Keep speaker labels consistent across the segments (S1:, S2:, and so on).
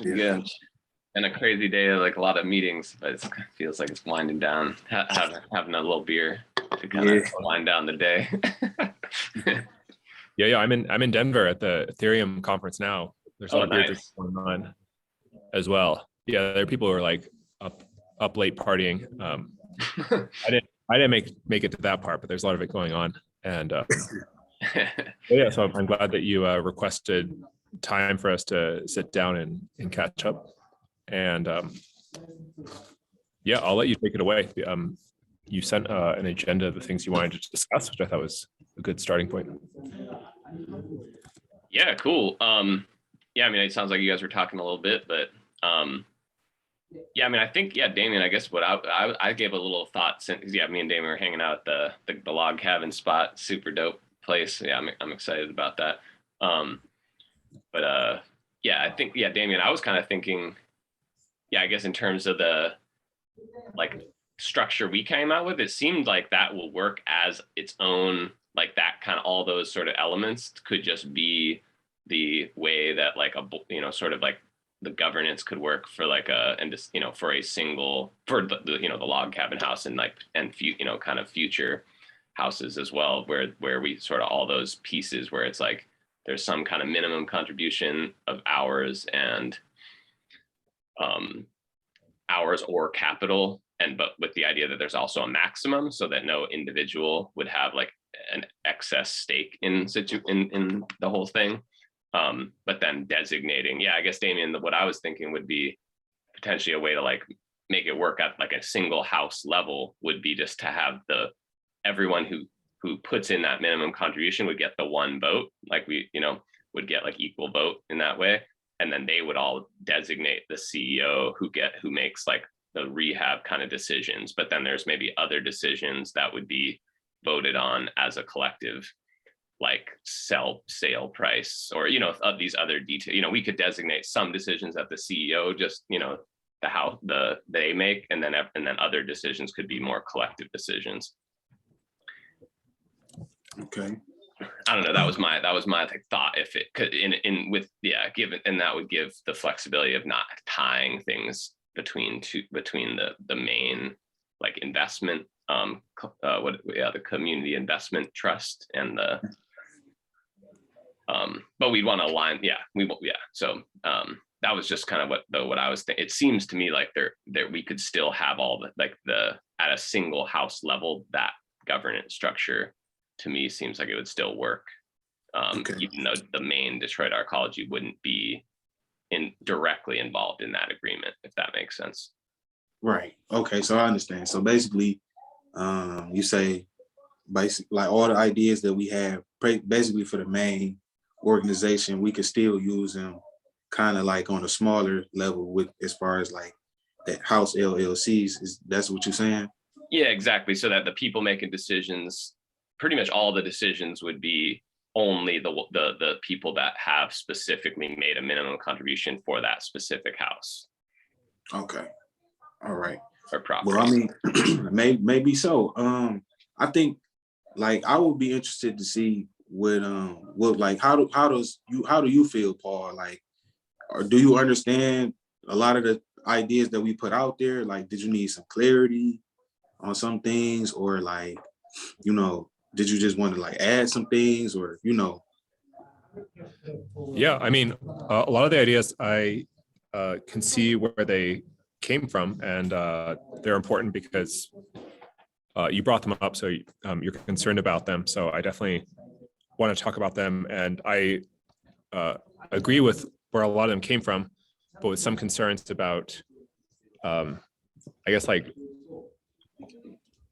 S1: Good. And a crazy day, like a lot of meetings, but it feels like it's winding down. Having a little beer to kind of wind down the day.
S2: Yeah. I'm in Denver at the Ethereum conference now. There's a lot of beer drinking going on as well. Yeah, there are people who are like up late partying. I didn't make it to that part, but there's a lot of it going on. And yeah, so I'm glad that you requested time for us to sit down and catch up. And yeah, I'll let you take it away. You sent an agenda of the things you wanted to discuss, which I thought was a good starting point.
S1: Yeah, cool. Yeah, I mean, it sounds like you guys were talking a little bit, but yeah, I mean, I think, yeah, Damien, I guess what I gave a little thought since, yeah, me and Damien were hanging out at the log cabin spot, super dope place. Yeah, I'm excited about that. But yeah, I think, yeah, Damien, I was kind of thinking, yeah, I guess in terms of the like structure we came out with, it seemed like that will work as its own, like that kind of, all those sort of elements could just be the way that like sort of like the governance could work for like for a single, for the the log cabin house and kind of future houses as well, where we sort of all those pieces where it's like there's some kind of minimum contribution of hours and hours or capital, but with the idea that there's also a maximum so that no individual would have like an excess stake in the whole thing. But then designating, yeah, I guess Damien, what I was thinking would be potentially a way to like make it work at like a single house level would be just to have everyone who puts in that minimum contribution would get the one vote, like we would get like equal vote in that way, and then they would all designate the CEO who makes like the rehab kind of decisions, but then there's maybe other decisions that would be voted on as a collective, like sale price, or of these other details. We could designate some decisions that the CEO just they make, and then other decisions could be more collective decisions.
S3: Okay.
S1: I don't know. That was my like, thought. If it could and that would give the flexibility of not tying things between the main like investment the community investment trust and the but we'd want to align. So that was just kind of what I was thinking. It seems to me like there we could still have all at a single house level, that governance structure to me seems like it would still work. Okay. Even though the main Detroit Arcology wouldn't be directly involved in that agreement, if that makes sense.
S3: Right. Okay. So I understand. So basically, you say basically like all the ideas that we have basically for the main organization, we could still use them kind of like on a smaller level with as far as like that house LLCs. That's what you're saying?
S1: Yeah, exactly. So that the people making decisions, pretty much all the decisions would be only the people that have specifically made a minimum contribution for that specific house.
S3: Okay. All right.
S1: Or property.
S3: Well, I mean, maybe so. I think like I would be interested to see what like how do you feel, Paul? Like, or do you understand a lot of the ideas that we put out there? Like, did you need some clarity on some things, or like, did you just want to like add some things, or
S2: Yeah, I mean, a lot of the ideas I can see where they came from, and they're important because you brought them up, so you're concerned about them. So I definitely want to talk about them, and I agree with where a lot of them came from, but with some concerns about, I guess, like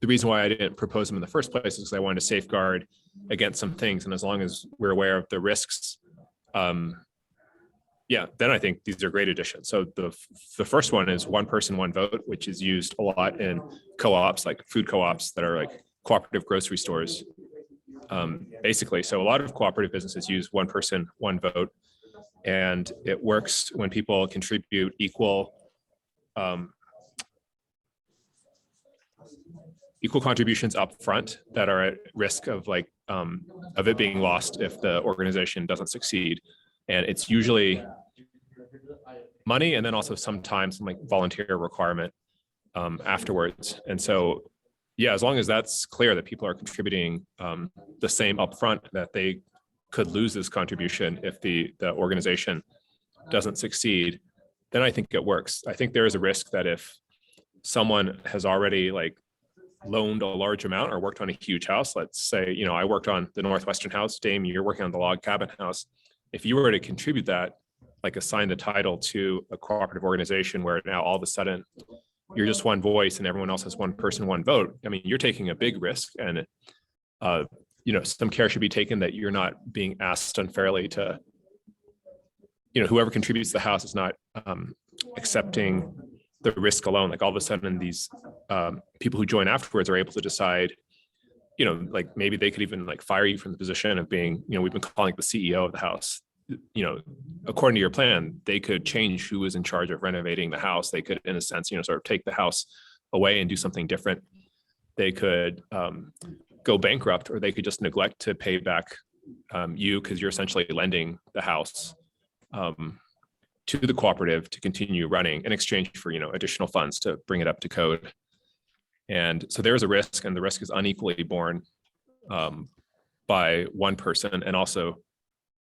S2: the reason why I didn't propose them in the first place is because I wanted to safeguard against some things, and as long as we're aware of the risks, yeah, then I think these are great additions. So the first one is one person, one vote, which is used a lot in co-ops, like food co-ops that are like cooperative grocery stores, basically. So a lot of cooperative businesses use one person, one vote, and it works when people contribute equal contributions up front that are at risk of of it being lost if the organization doesn't succeed. And it's usually money and then also sometimes some like volunteer requirement afterwards. And so, yeah, as long as that's clear that people are contributing the same upfront, that they could lose this contribution if the organization doesn't succeed, then I think it works. I think there is a risk that if someone has already like loaned a large amount or worked on a huge house, let's say, you know, I worked on the Northwestern house, Dame, you're working on the log cabin house. If you were to contribute that, like assign the title to a cooperative organization where now all of a sudden you're just one voice and everyone else has one person, one vote. I mean, you're taking a big risk, and you know, some care should be taken that you're not being asked unfairly to, you know, whoever contributes to the house is not accepting the risk alone. Like all of a sudden these people who join afterwards are able to decide, you know, like maybe they could even like fire you from the position of being, you know, we've been calling it the CEO of the house. You know, according to your plan, they could change who is in charge of renovating the house. They could, in a sense, you know, sort of take the house away and do something different. They could go bankrupt, or they could just neglect to pay back you, because you're essentially lending the house to the cooperative to continue running in exchange for, you know, additional funds to bring it up to code. And so there's a risk, and the risk is unequally borne by one person. And also,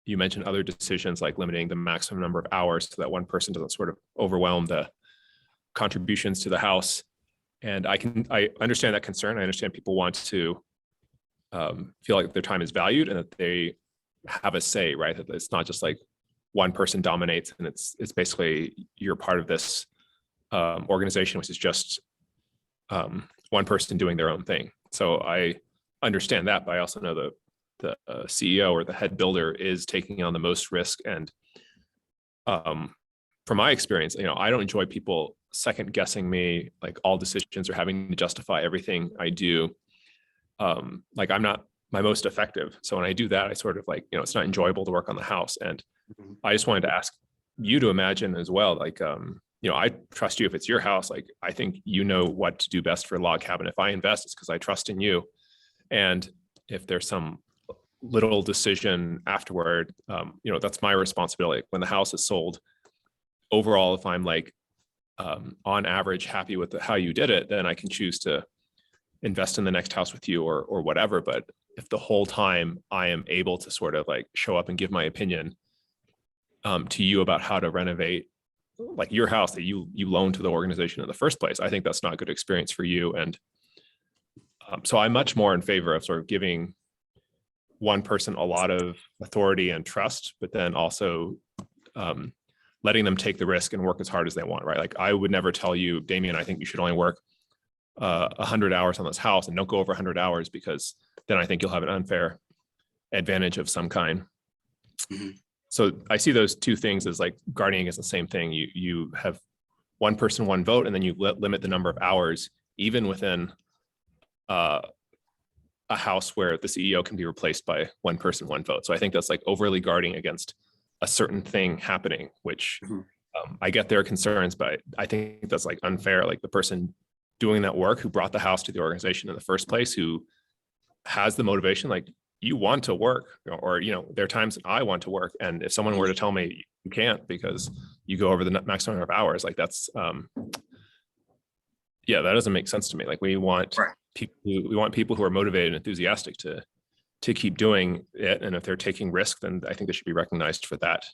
S2: you mentioned other decisions like limiting the maximum number of hours so that one person doesn't sort of overwhelm the contributions to the house. And I understand that concern. I understand people want to feel like their time is valued and that they have a say, right? That it's not just like one person dominates and it's basically you're part of this organization, which is just one person doing their own thing. So I understand that, but I also know the CEO or the head builder is taking on the most risk. And from my experience, you know, I don't enjoy people second guessing me, like all decisions, or having to justify everything I do. Like I'm not my most effective. So when I do that, I sort of like, you know, it's not enjoyable to work on the house. And I just wanted to ask you to imagine as well, like, you know, I trust you if it's your house. Like, I think you know what to do best for log cabin. If I invest, it's because I trust in you. And if there's some little decision afterward, you know, that's my responsibility. When the house is sold, overall, if I'm like, on average, happy with how you did it, then I can choose to invest in the next house with you or whatever. But if the whole time I am able to sort of like show up and give my opinion to you about how to renovate like your house that you loaned to the organization in the first place, I think that's not a good experience for you. And so I'm much more in favor of sort of giving one person a lot of authority and trust, but then also letting them take the risk and work as hard as they want, right? Like I would never tell you, Damien, I think you should only work 100 hours on this house and don't go over 100 hours, because then I think you'll have an unfair advantage of some kind. Mm-hmm. So I see those two things as like guarding against the same thing. You have one person, one vote, and then you limit the number of hours, even within a house where the CEO can be replaced by one person, one vote. So I think that's like overly guarding against a certain thing happening, which I get their concerns, but I think that's like unfair. Like the person doing that work, who brought the house to the organization in the first place, who has the motivation, like you want to work, or, you know, there are times that I want to work. And if someone were to tell me you can't because you go over the maximum number of hours, like that's, yeah, that doesn't make sense to me. Like we want people who are motivated and enthusiastic to keep doing it. And if they're taking risk, then I think they should be recognized for that.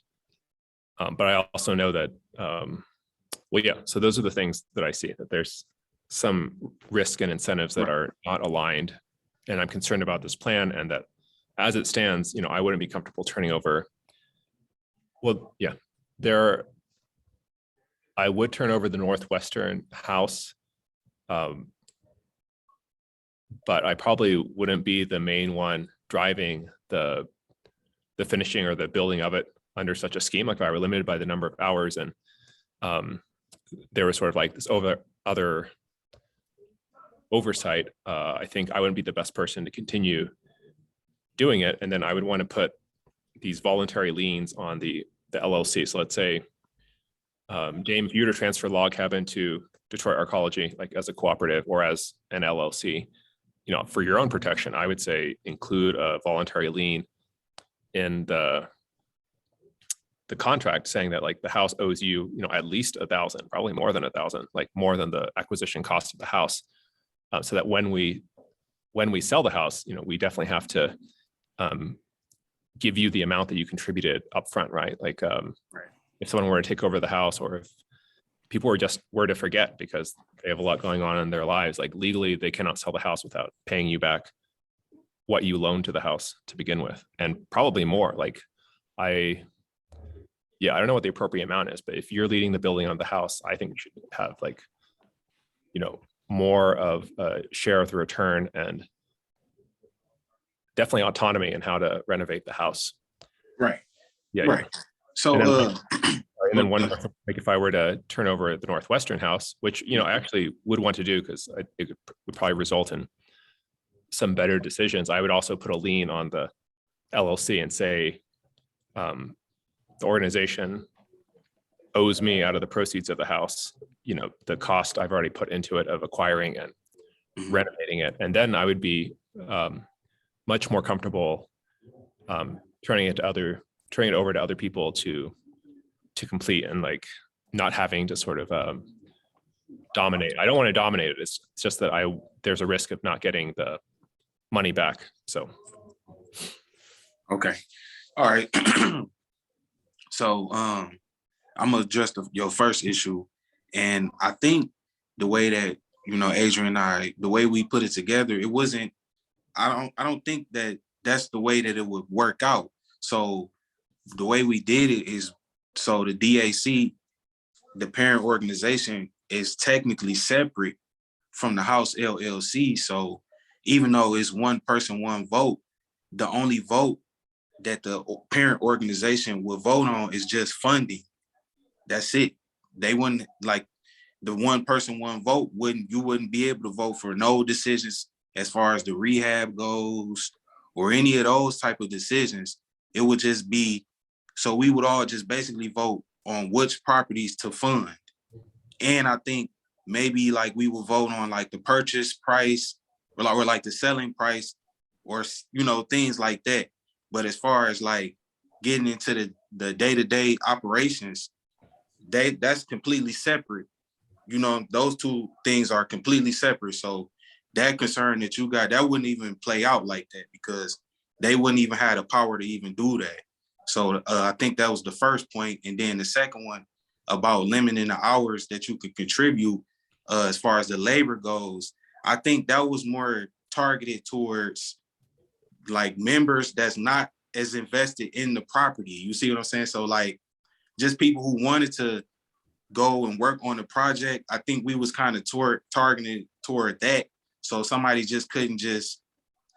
S2: But I also know that, well, yeah, so those are the things that I see, that there's some risk and incentives that are not aligned. And I'm concerned about this plan, and that as it stands, you know, I wouldn't be comfortable turning over. Well, yeah, I would turn over the Northwestern house, but I probably wouldn't be the main one driving the finishing or the building of it under such a scheme. Like if I were limited by the number of hours, and there was sort of like this other oversight, I think I wouldn't be the best person to continue doing it. And then I would want to put these voluntary liens on the LLC. So let's say, Dame, if you were to transfer log cabin to Detroit Arcology, like as a cooperative or as an LLC, you know, for your own protection, I would say include a voluntary lien in the the contract saying that like the house owes you, at least 1,000, probably more than 1,000, like more than the acquisition cost of the house. So that when we sell the house, we definitely have to give you the amount that you contributed upfront, right? Like if someone were to take over the house, or if people were to forget because they have a lot going on in their lives, like legally they cannot sell the house without paying you back what you loaned to the house to begin with, and probably more. Like I don't know what the appropriate amount is, but if you're leading the building of the house, I think you should have like, more of a share of the return and definitely autonomy in how to renovate the house.
S3: Right.
S2: Yeah.
S3: Right. So,
S2: and then one more thing, like if I were to turn over the Northwestern house, which, I actually would want to do because it would probably result in some better decisions, I would also put a lien on the LLC and say, the organization owes me out of the proceeds of the house, the cost I've already put into it of acquiring and renovating it. And then I would be much more comfortable turning it over to other people to complete, and like not having to sort of dominate. I don't want to dominate it. It's just that there's a risk of not getting the money back. So.
S3: Okay. All right. So I'm gonna address your first issue. And I think the way that, Adrian and I, the way we put it together, it wasn't, I don't think that that's the way that it would work out. So the way we did it is, so the DAC, the parent organization, is technically separate from the house LLC. So even though it's one person, one vote, the only vote that the parent organization will vote on is just funding. That's it. They wouldn't, like, the one person, one vote, you wouldn't be able to vote for no decisions as far as the rehab goes or any of those type of decisions. It would just be, so we would all just basically vote on which properties to fund. And I think maybe like we will vote on like the purchase price or like the selling price or, things like that. But as far as like getting into the day-to-day operations, that's completely separate. Those two things are completely separate. So that concern that you got, that wouldn't even play out like that because they wouldn't even have the power to even do that. So I think that was the first point. And then the second one about limiting the hours that you could contribute as far as the labor goes, I think that was more targeted towards like members that's not as invested in the property. You see what I'm saying? So like just people who wanted to go and work on the project, I think we was kind of targeted toward that. So somebody just couldn't just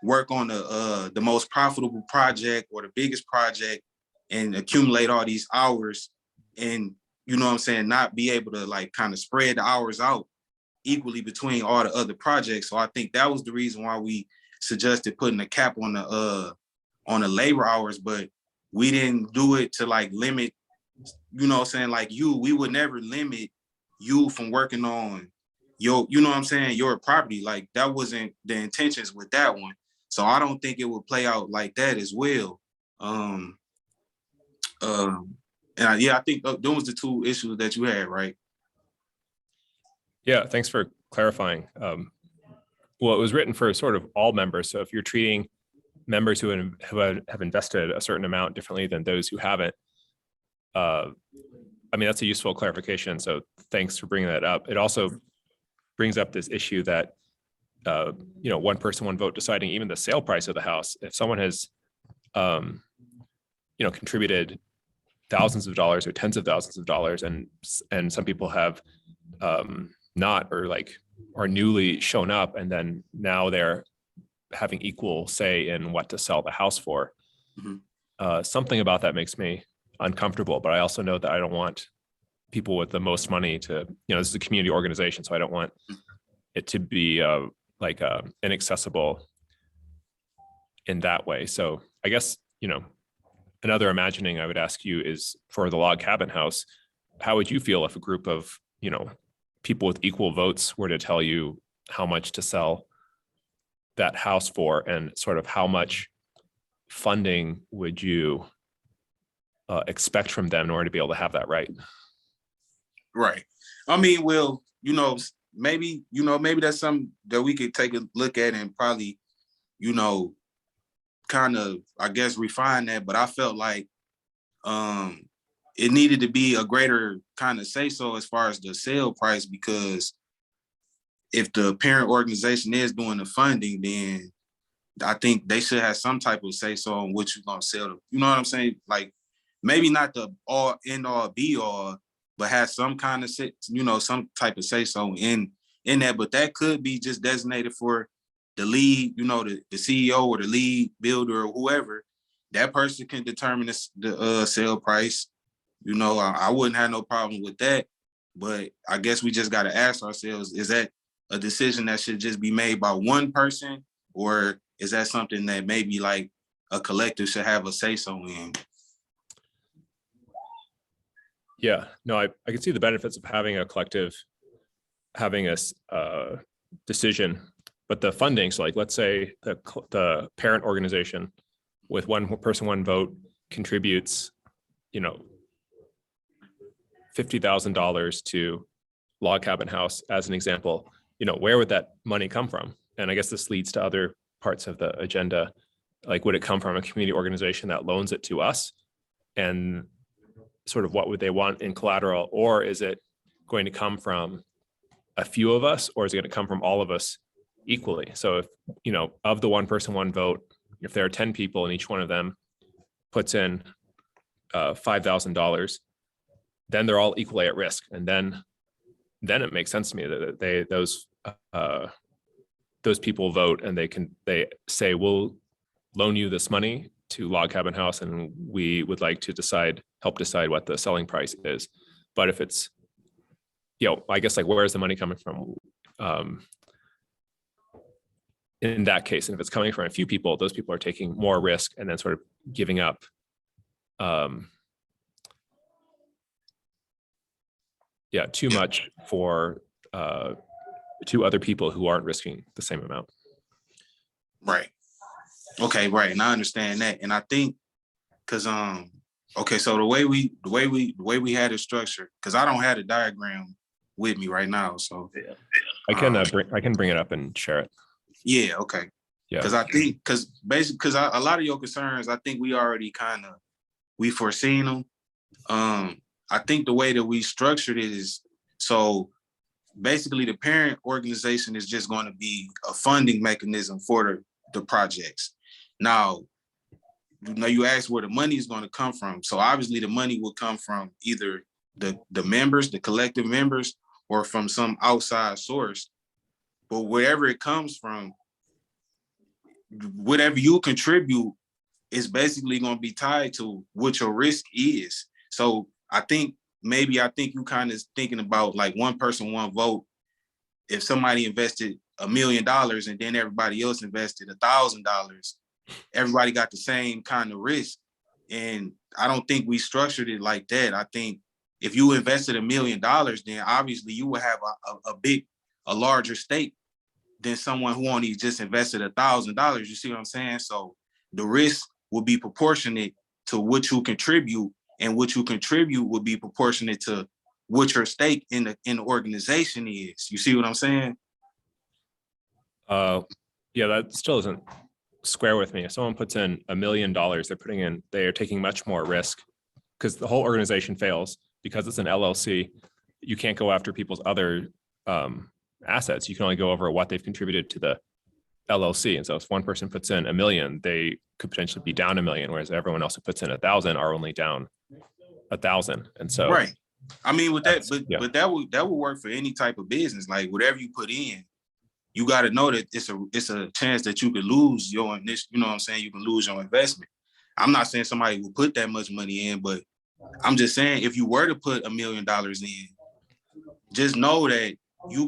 S3: work on the most profitable project or the biggest project and accumulate all these hours and, not be able to like kind of spread the hours out equally between all the other projects. So I think that was the reason why we suggested putting a cap on the labor hours, but we didn't do it to like limit, like we would never limit you from working on your property. Like that wasn't the intentions with that one. So I don't think it would play out like that as well. I think those was the two issues that you had, right?
S2: Yeah, thanks for clarifying. Well, it was written for sort of all members. So if you're treating members who have invested a certain amount differently than those who haven't, that's a useful clarification. So thanks for bringing that up. It also brings up this issue that, one person, one vote deciding even the sale price of the house. If someone has, contributed thousands of dollars or tens of thousands of dollars, and some people have not, or like are newly shown up, and then now they're having equal say in what to sell the house for. Mm-hmm. Something about that makes me uncomfortable, but I also know that I don't want people with the most money to, this is a community organization, so I don't want it to be inaccessible in that way. So I guess, another imagining I would ask you is for the log cabin house, how would you feel if a group of, people with equal votes were to tell you how much to sell that house for, and sort of how much funding would you expect from them in order to be able to have that right.
S3: Right. I mean, well, maybe that's something that we could take a look at and probably, kind of, I guess, refine that. But I felt like it needed to be a greater kind of say so as far as the sale price, because if the parent organization is doing the funding, then I think they should have some type of say so on what you're gonna sell them. You know what I'm saying? Like maybe not the all end all be all, but have some kind of some type of say so in that. But that could be just designated for the lead, the CEO or the lead builder or whoever. That person can determine the sale price. I wouldn't have no problem with that. But I guess we just got to ask ourselves: is that a decision that should just be made by one person, or is that something that maybe like a collective should have a say so in?
S2: Yeah, no, I can see the benefits of having a collective, having a decision, but the funding. So like, let's say the parent organization with one person, one vote contributes, $50,000 to Log Cabin House as an example. Where would that money come from? And I guess this leads to other parts of the agenda. Like, would it come from a community organization that loans it to us? And sort of what would they want in collateral? Or is it going to come from a few of us, or is it going to come from all of us equally? So if, of the one person, one vote, if there are 10 people and each one of them puts in $5,000, then they're all equally at risk. And then it makes sense to me that those people vote, and they say, we'll loan you this money to Log Cabin House, and we would like to help decide what the selling price is. But if it's, I guess, like, where is the money coming from? In that case, and if it's coming from a few people, those people are taking more risk and then sort of giving up too much for to other people who aren't risking the same amount.
S3: Right. Okay, right. And I understand that. And I think because okay, so the way we had it structured, because I don't have the diagram with me right now. So
S2: I can bring it up and share it.
S3: Yeah, okay.
S2: Yeah.
S3: Because a lot of your concerns, I think we foreseen them. I think the way that we structured it is, so basically the parent organization is just going to be a funding mechanism for the projects. Now you asked where the money is going to come from. So obviously the money will come from either the members, the collective members, or from some outside source. But wherever it comes from, whatever you contribute is basically going to be tied to what your risk is. So I think you kind of thinking about like one person, one vote. If somebody invested $1 million and then everybody else invested $1,000, everybody got the same kind of risk. And I don't think we structured it like that. I think if you invested $1 million, then obviously you will have a larger stake than someone who only just invested $1,000. You see what I'm saying? So the risk will be proportionate to what you contribute, and what you contribute will be proportionate to what your stake in the organization is. You see what I'm saying?
S2: Yeah, that still doesn't square with me. If someone puts in $1 million, they are taking much more risk, because the whole organization fails because it's an LLC. You can't go after people's other assets. You can only go over what they've contributed to the LLC. And so if one person puts in $1 million, they could potentially be down $1 million, whereas everyone else who puts in 1,000 are only down 1,000. And so,
S3: right. I mean, with that, but that would work for any type of business. Like whatever you put in, you got to know that it's a chance that you could lose your initial. You know what I'm saying? You can lose your investment. I'm not saying somebody will put that much money in, but I'm just saying if you were to put $1 million in, just know that you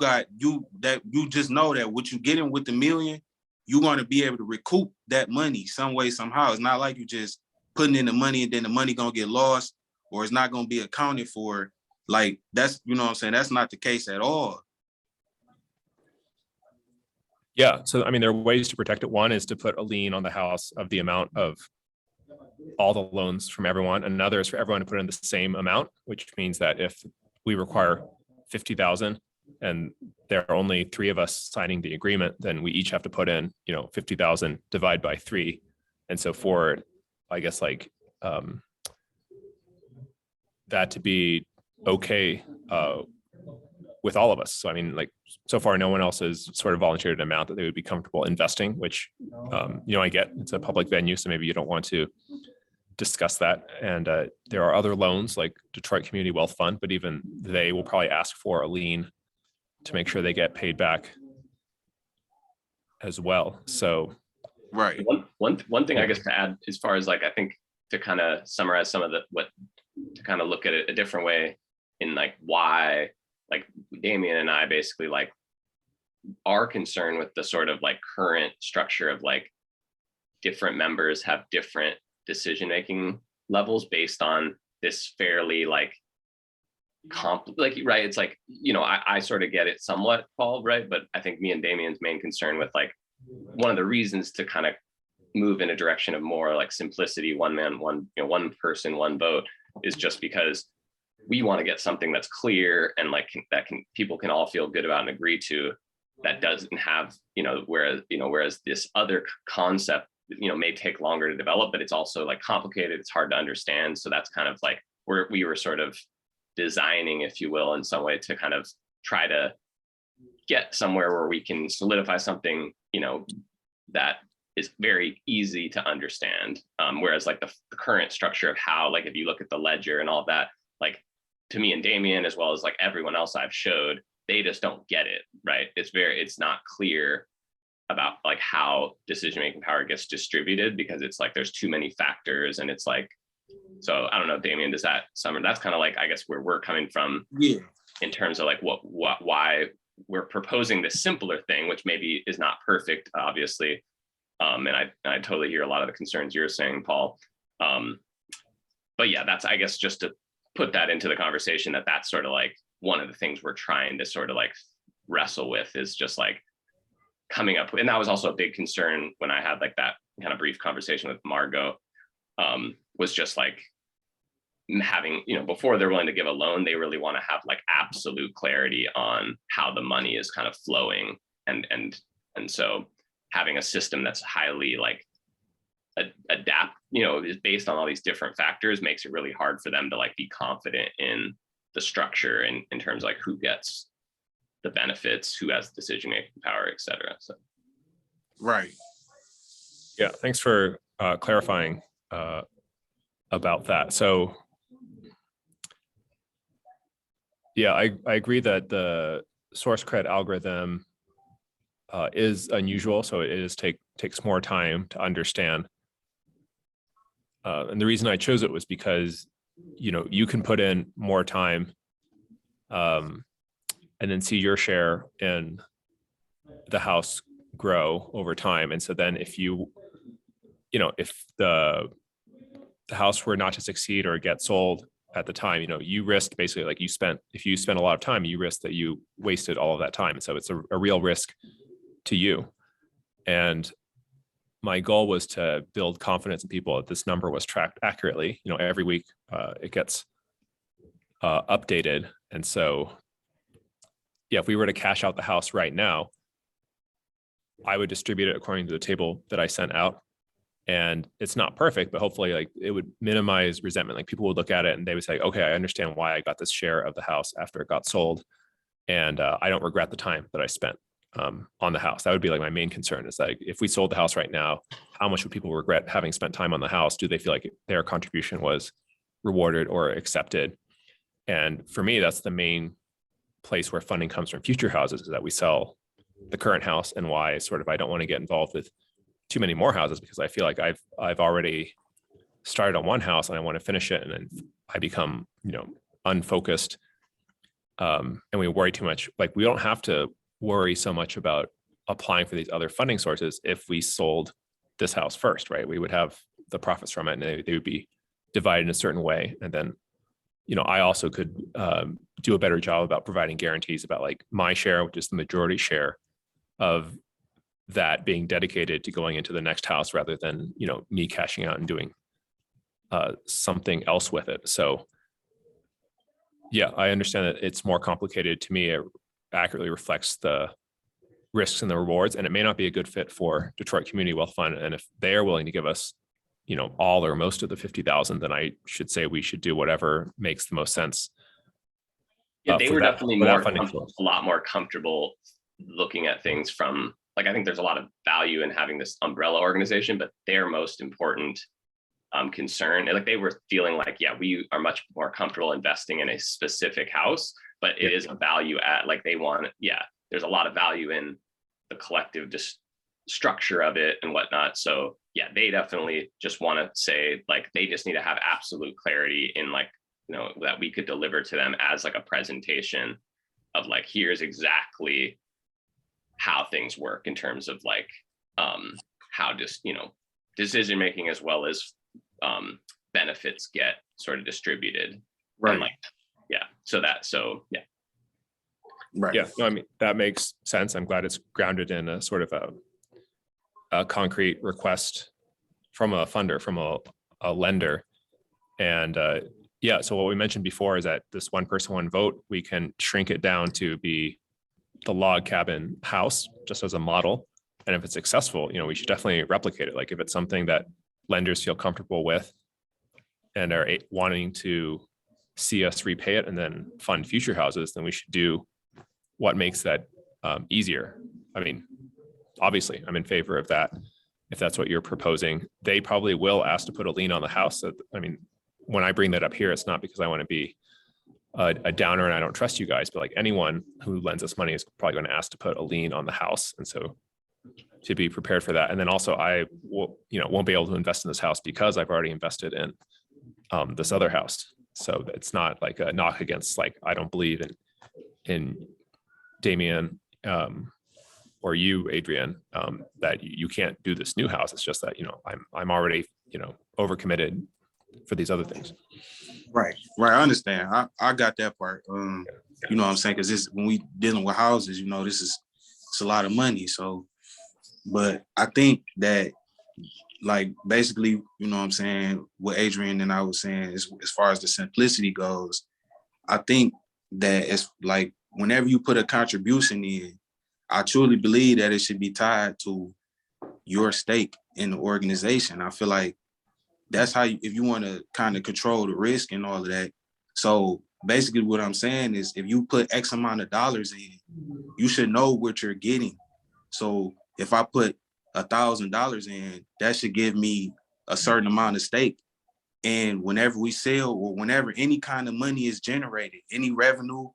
S3: just know that what you get in with the million, you're going to be able to recoup that money some way, somehow. It's not like you just putting in the money and then the money going to get lost, or it's not going to be accounted for. Like that's, you know what I'm saying? That's not the case at all.
S2: Yeah. So, I mean, there are ways to protect it. One is to put a lien on the house of the amount of all the loans from everyone. Another is for everyone to put in the same amount, which means that if we require 50,000 and there are only 3 of us signing the agreement, then we each have to put in, 50,000 divide by 3. And so for, I guess, like that to be okay with all of us. So I mean, like, so far no one else has sort of volunteered an amount that they would be comfortable investing, which I get, it's a public venue, so maybe you don't want to discuss that. And there are other loans like Detroit Community Wealth Fund, but even they will probably ask for a lien to make sure they get paid back as well. So
S3: Right.
S1: One thing I guess to add, as far as like, I think to kind of summarize some of to kind of look at it a different way in like why, like Damien and I basically like are concerned with the sort of like current structure of like different members have different decision-making levels based on this fairly like right. It's like, I sort of get it somewhat, Paul, right? But I think me and Damien's main concern with like one of the reasons to kind of move in a direction of more like simplicity, one man, one person, one vote, is just because we want to get something that's clear and like people can all feel good about and agree to, that doesn't have, whereas this other concept, may take longer to develop, but it's also like complicated, it's hard to understand. So that's kind of like where we were sort of designing, if you will, in some way to kind of try to get somewhere where we can solidify something, that is very easy to understand. Whereas like the current structure of how, like, if you look at the ledger and all of that, like to me and Damien, as well as like everyone else I've showed, they just don't get it, right? It's not clear about like how decision-making power gets distributed, because it's like, there's too many factors. And it's like, so I don't know, Damien, does that summer, that's kind of like, I guess where we're coming from, in terms of like why we're proposing this simpler thing, which maybe is not perfect, obviously. And I totally hear a lot of the concerns you're saying, Paul. But yeah, that's, I guess, just to put that into the conversation, that's sort of like one of the things we're trying to sort of like wrestle with, is just like coming up with, and that was also a big concern when I had like that kind of brief conversation with Margot, was just like having, before they're willing to give a loan, they really want to have like absolute clarity on how the money is kind of flowing. And so having a system that's highly like adapt, is based on all these different factors, makes it really hard for them to like be confident in the structure and in terms of like who gets the benefits, who has decision-making power, et cetera. So.
S3: Right.
S2: Yeah, thanks for clarifying about that. So yeah, I agree that the source cred algorithm is unusual. So it takes more time to understand. And the reason I chose it was because, you can put in more time and then see your share in the house grow over time. And so then if if the house were not to succeed or get sold at the time, you risk basically, like if you spend a lot of time, you risk that you wasted all of that time. And so it's a real risk to you. And my goal was to build confidence in people that this number was tracked accurately. Every week it gets updated. And so, yeah, if we were to cash out the house right now, I would distribute it according to the table that I sent out. And it's not perfect, but hopefully like it would minimize resentment. Like people would look at it and they would say, okay, I understand why I got this share of the house after it got sold. And I don't regret the time that I spent on the house. That would be like my main concern, is like, if we sold the house right now, how much would people regret having spent time on the house? Do they feel like their contribution was rewarded or accepted? And for me, that's the main place where funding comes from future houses, is that we sell the current house, and why sort of I don't want to get involved with too many more houses, because I feel like I've already started on one house and I want to finish it, and then I become unfocused, and we worry too much. Like, we don't have to worry so much about applying for these other funding sources if we sold this house first, right? We would have the profits from it, and they would be divided in a certain way, and then I also could do a better job about providing guarantees about like my share, which is the majority share of that, being dedicated to going into the next house, rather than me cashing out and doing something else with it. So yeah, I understand that it's more complicated. To me, it accurately reflects the risks and the rewards, and it may not be a good fit for Detroit Community Wealth Fund. And if they are willing to give us, all or most of the 50,000, then I should say we should do whatever makes the most sense.
S1: Yeah, they
S2: for
S1: were
S2: that-
S1: definitely
S2: for that funding
S1: a
S2: source.
S1: lot more comfortable looking at things from, like, I think there's a lot of value in having this umbrella organization, but their most important concern, and like they were feeling like, yeah, we are much more comfortable investing in a specific house, but it is a value add. Like they want, there's a lot of value in the collective just structure of it and whatnot. So yeah, they definitely just want to say, like, they just need to have absolute clarity in, like, that we could deliver to them as like a presentation of, like, here's exactly how things work in terms of, like, how just, decision making as well as benefits get sort of distributed.
S3: Right.
S1: And, like,
S3: Right.
S2: Yeah, no, I mean, that makes sense. I'm glad it's grounded in a sort of a concrete request from a funder, from a lender. And so what we mentioned before is that this one person, one vote, we can shrink it down to be the log cabin house just as a model. And if it's successful, we should definitely replicate it. Like if it's something that lenders feel comfortable with and are wanting to see us repay it and then fund future houses, then we should do what makes that easier. I mean, obviously, I'm in favor of that. If that's what you're proposing, they probably will ask to put a lien on the house. So, I mean, when I bring that up here, it's not because I want to be a downer and I don't trust you guys, but like anyone who lends us money is probably going to ask to put a lien on the house. And so to be prepared for that. And then also I will, won't be able to invest in this house because I've already invested in this other house. So it's not like a knock against, like, I don't believe in Damien or you, Adrian, that you can't do this new house. It's just that, I'm already, overcommitted for these other things.
S3: Right. I understand. I got that part. You know what I'm saying? Because this, when we dealing with houses, it's a lot of money. So, but I think that, like, basically, you know what I'm saying, what Adrian and I was saying is, as far as the simplicity goes, I think that it's like whenever you put a contribution in, I truly believe that it should be tied to your stake in the organization. I feel like that's how if you want to kind of control the risk and all of that. So basically what I'm saying is, if you put X amount of dollars in, you should know what you're getting. So if I put $1,000 in, that should give me a certain amount of stake. And whenever we sell, or whenever any kind of money is generated, any revenue,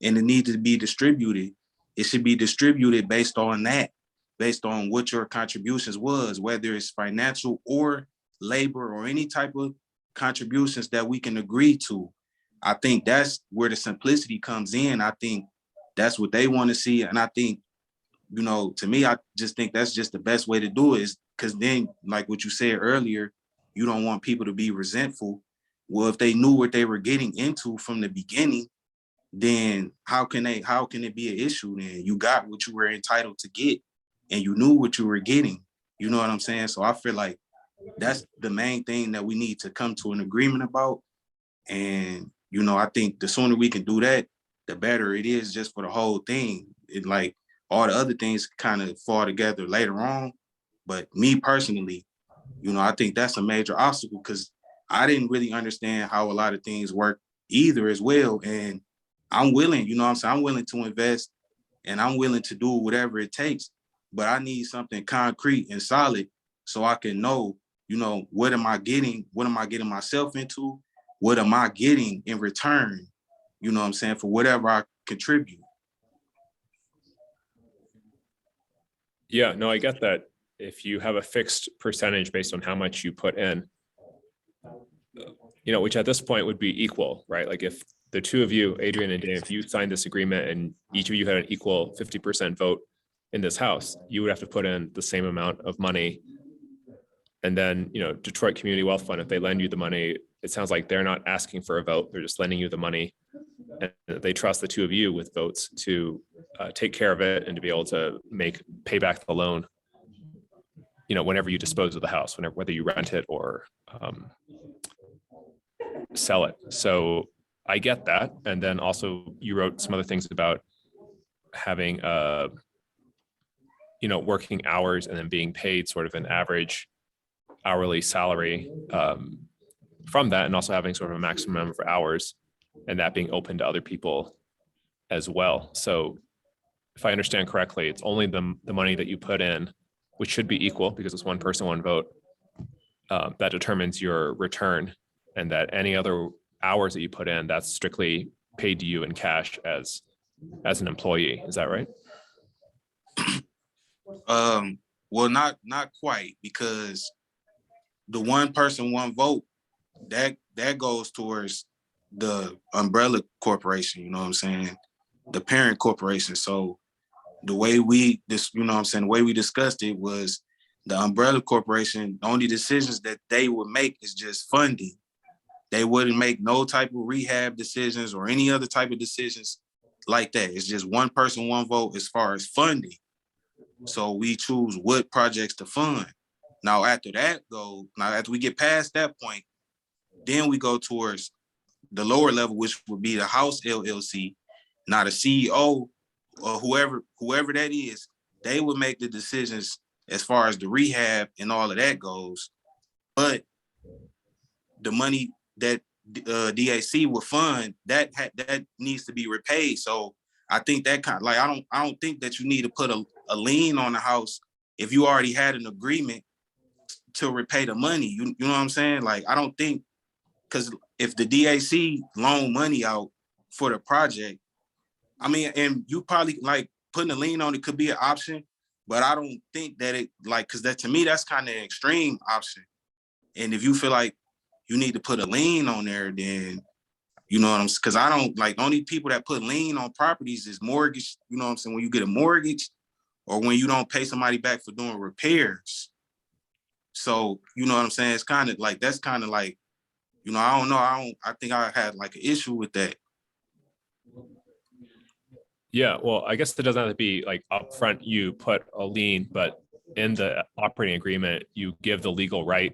S3: and it needs to be distributed, it should be distributed based on that, based on what your contributions was, whether it's financial or labor or any type of contributions that we can agree to. I think that's where the simplicity comes in. I think that's what they want to see. And I think, to me, I just think that's just the best way to do it, is because then, like what you said earlier, you don't want people to be resentful. Well, if they knew what they were getting into from the beginning, then how can it be an issue? Then you got what you were entitled to get and you knew what you were getting. You know what I'm saying? So I feel like that's the main thing that we need to come to an agreement about. And, I think the sooner we can do that, the better it is just for the whole thing. It, like, all the other things kind of fall together later on. But me personally, I think that's a major obstacle, because I didn't really understand how a lot of things work either as well. And I'm willing, I'm willing to invest and I'm willing to do whatever it takes, but I need something concrete and solid so I can know, what am I getting? What am I getting myself into? What am I getting in return? You know what I'm saying? For whatever I contribute.
S2: Yeah, no, I get that. If you have a fixed percentage based on how much you put in, which at this point would be equal, right? Like if the two of you, Adrian and Dan, if you signed this agreement and each of you had an equal 50% vote in this house, you would have to put in the same amount of money. And then, Detroit Community Wealth Fund, if they lend you the money, it sounds like they're not asking for a vote. They're just lending you the money. And they trust the two of you with votes to take care of it and to be able to pay back the loan, whenever you dispose of the house, whether you rent it or sell it. So I get that. And then also you wrote some other things about having working hours and then being paid sort of an average hourly salary from that, and also having sort of a maximum number of hours, and that being open to other people as well. So if I understand correctly, it's only the money that you put in, which should be equal because it's one person, one vote, that determines your return, and that any other hours that you put in, that's strictly paid to you in cash as an employee. Is that right?
S3: Well, not quite, because the one person, one vote, that goes towards the umbrella corporation, you know what I'm saying? The parent corporation. So the way we the way we discussed it was the umbrella corporation, the only decisions that they would make is just funding. They wouldn't make no type of rehab decisions or any other type of decisions like that. It's just one person, one vote as far as funding. So we choose what projects to fund. Now, after we get past that point, then we go towards the lower level, which would be the house LLC. Now the CEO or whoever that is, they would make the decisions as far as the rehab and all of that goes. But the money that DAC would fund, that needs to be repaid. So I think that kind of, like, I don't think that you need to put a lien on the house if you already had an agreement to repay the money. You know what I'm saying? Like, I don't think, because if the DAC loan money out for the project, I mean, and you probably, like, putting a lien on it could be an option, but I don't think that it, like, because that, to me, that's kind of an extreme option. And if you feel like you need to put a lien on there, then, you know what I'm saying? Because I don't, like, the only people that put lien on properties is mortgage, you know what I'm saying? When you get a mortgage or when you don't pay somebody back for doing repairs. So, you know what I'm saying? It's kind of like, that's kind of like, you know, I don't know. I think I had like an issue with that.
S2: Yeah, well, I guess it doesn't have to be like upfront you put a lien, but in the operating agreement, you give the legal right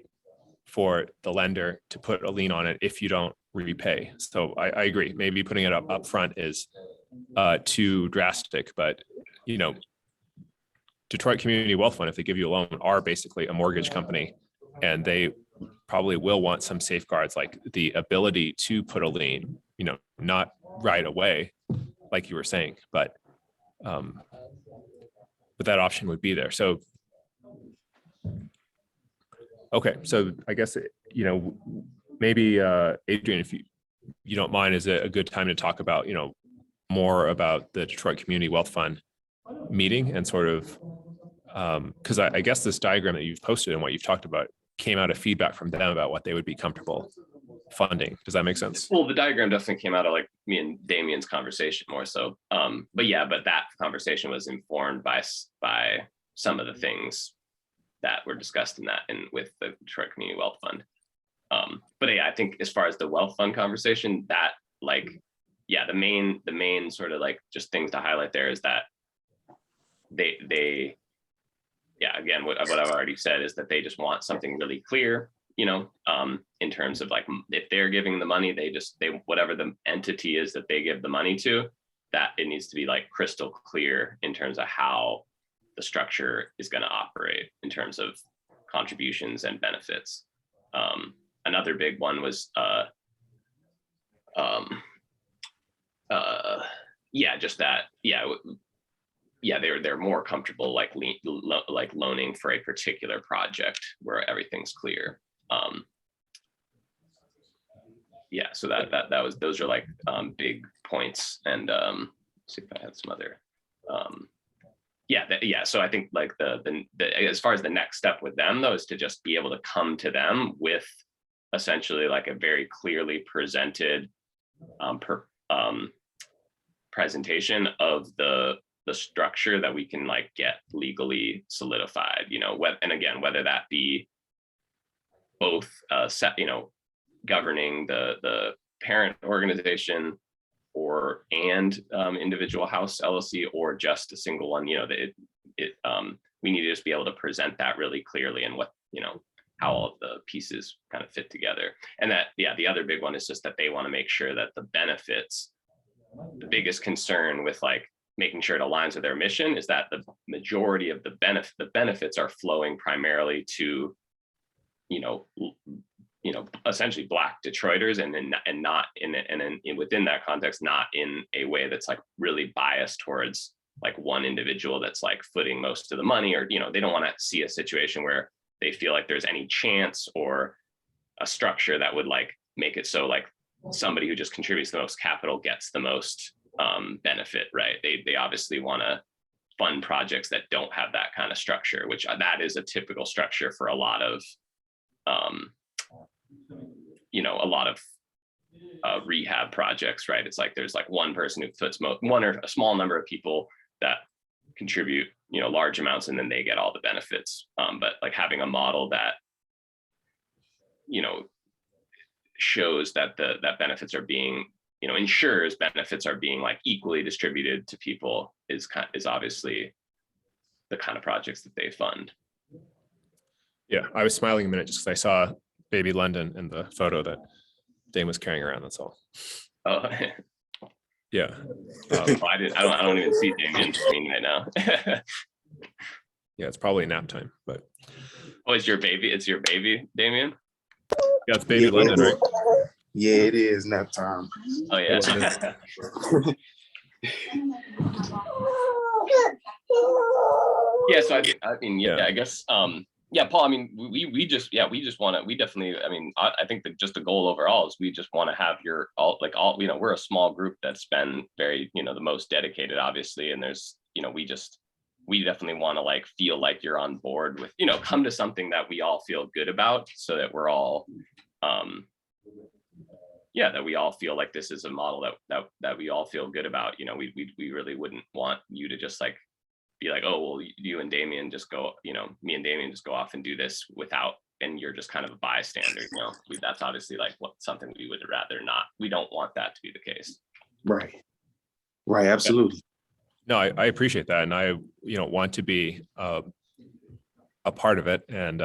S2: for the lender to put a lien on it if you don't repay. So I agree. Maybe putting it up front is too drastic, but, you know, Detroit Community Wealth Fund, if they give you a loan, are basically a mortgage company, and they probably will want some safeguards, like the ability to put a lien, you know, not right away, like you were saying, but that option would be there. So, okay, so I guess, you know, maybe Adrian, if you don't mind, is it a good time to talk about, you know, more about the Detroit Community Wealth Fund meeting and sort of, because I guess this diagram that you've posted and what you've talked about came out of feedback from them about what they would be comfortable funding. Does that make sense?
S1: Well, the diagram definitely came out of like me and Damien's conversation more so. But that conversation was informed by some of the things that were discussed in that and with the Detroit Community Wealth Fund. But yeah, I think as far as the wealth fund conversation, that, like, yeah, the main sort of like just things to highlight there is that they yeah, again, what I've already said is that they just want something really clear, you know, in terms of like, if they're giving the money, they whatever the entity is that they give the money to, that it needs to be like crystal clear in terms of how the structure is going to operate in terms of contributions and benefits. Another big one was just that, they're more comfortable like loaning for a particular project where everything's clear. So those are like big points. And see if I had some other so I think like the as far as the next step with them though is to just be able to come to them with essentially like a very clearly presented presentation of the structure that we can like get legally solidified, you know, and again, whether that be both governing the parent organization and individual house LLC, or just a single one, you know, we need to just be able to present that really clearly, and what, you know, how all of the pieces kind of fit together. And that, yeah, the other big one is just that they want to make sure that the benefits, the biggest concern with like making sure it aligns with their mission is that the majority of the benefits are flowing primarily to, essentially Black Detroiters, and not in within that context, not in a way that's like really biased towards like one individual that's like footing most of the money, or they don't want to see a situation where they feel like there's any chance or a structure that would like make it so like somebody who just contributes the most capital gets the most benefit, right? They obviously want to fund projects that don't have that kind of structure, which that is a typical structure for a lot of rehab projects, right? It's like there's like one person who puts one or a small number of people that contribute large amounts, and then they get all the benefits. But like having a model that shows that that benefits are being ensures benefits are being like equally distributed to people is obviously the kind of projects that they fund.
S2: Yeah, I was smiling a minute just because I saw baby London in the photo that Dame was carrying around. That's all.
S1: Oh,
S2: Yeah.
S1: I don't even see Damien's screen right now.
S2: Yeah, it's probably nap time, but.
S1: Oh, it's your baby, Damien?
S2: Yeah, it's baby London, right?
S3: Yeah, it is nap time.
S1: Oh yeah. Yeah, so I mean, yeah, I guess, yeah, Paul, I mean, we just want to, we definitely, I mean, I think that just the goal overall is we just want to have we're a small group that's been very, the most dedicated, obviously. And there's, we definitely want to like feel like you're on board with, come to something that we all feel good about, so that we're all, that we all feel like this is a model that we all feel good about. We really wouldn't want you to just like be like, oh, well, you and Damien just go, me and Damien just go off and do this without, and you're just kind of a bystander. That's obviously like something we would rather not. We don't want that to be the case.
S3: Right. Absolutely.
S2: No, I appreciate that, and I want to be a part of it, and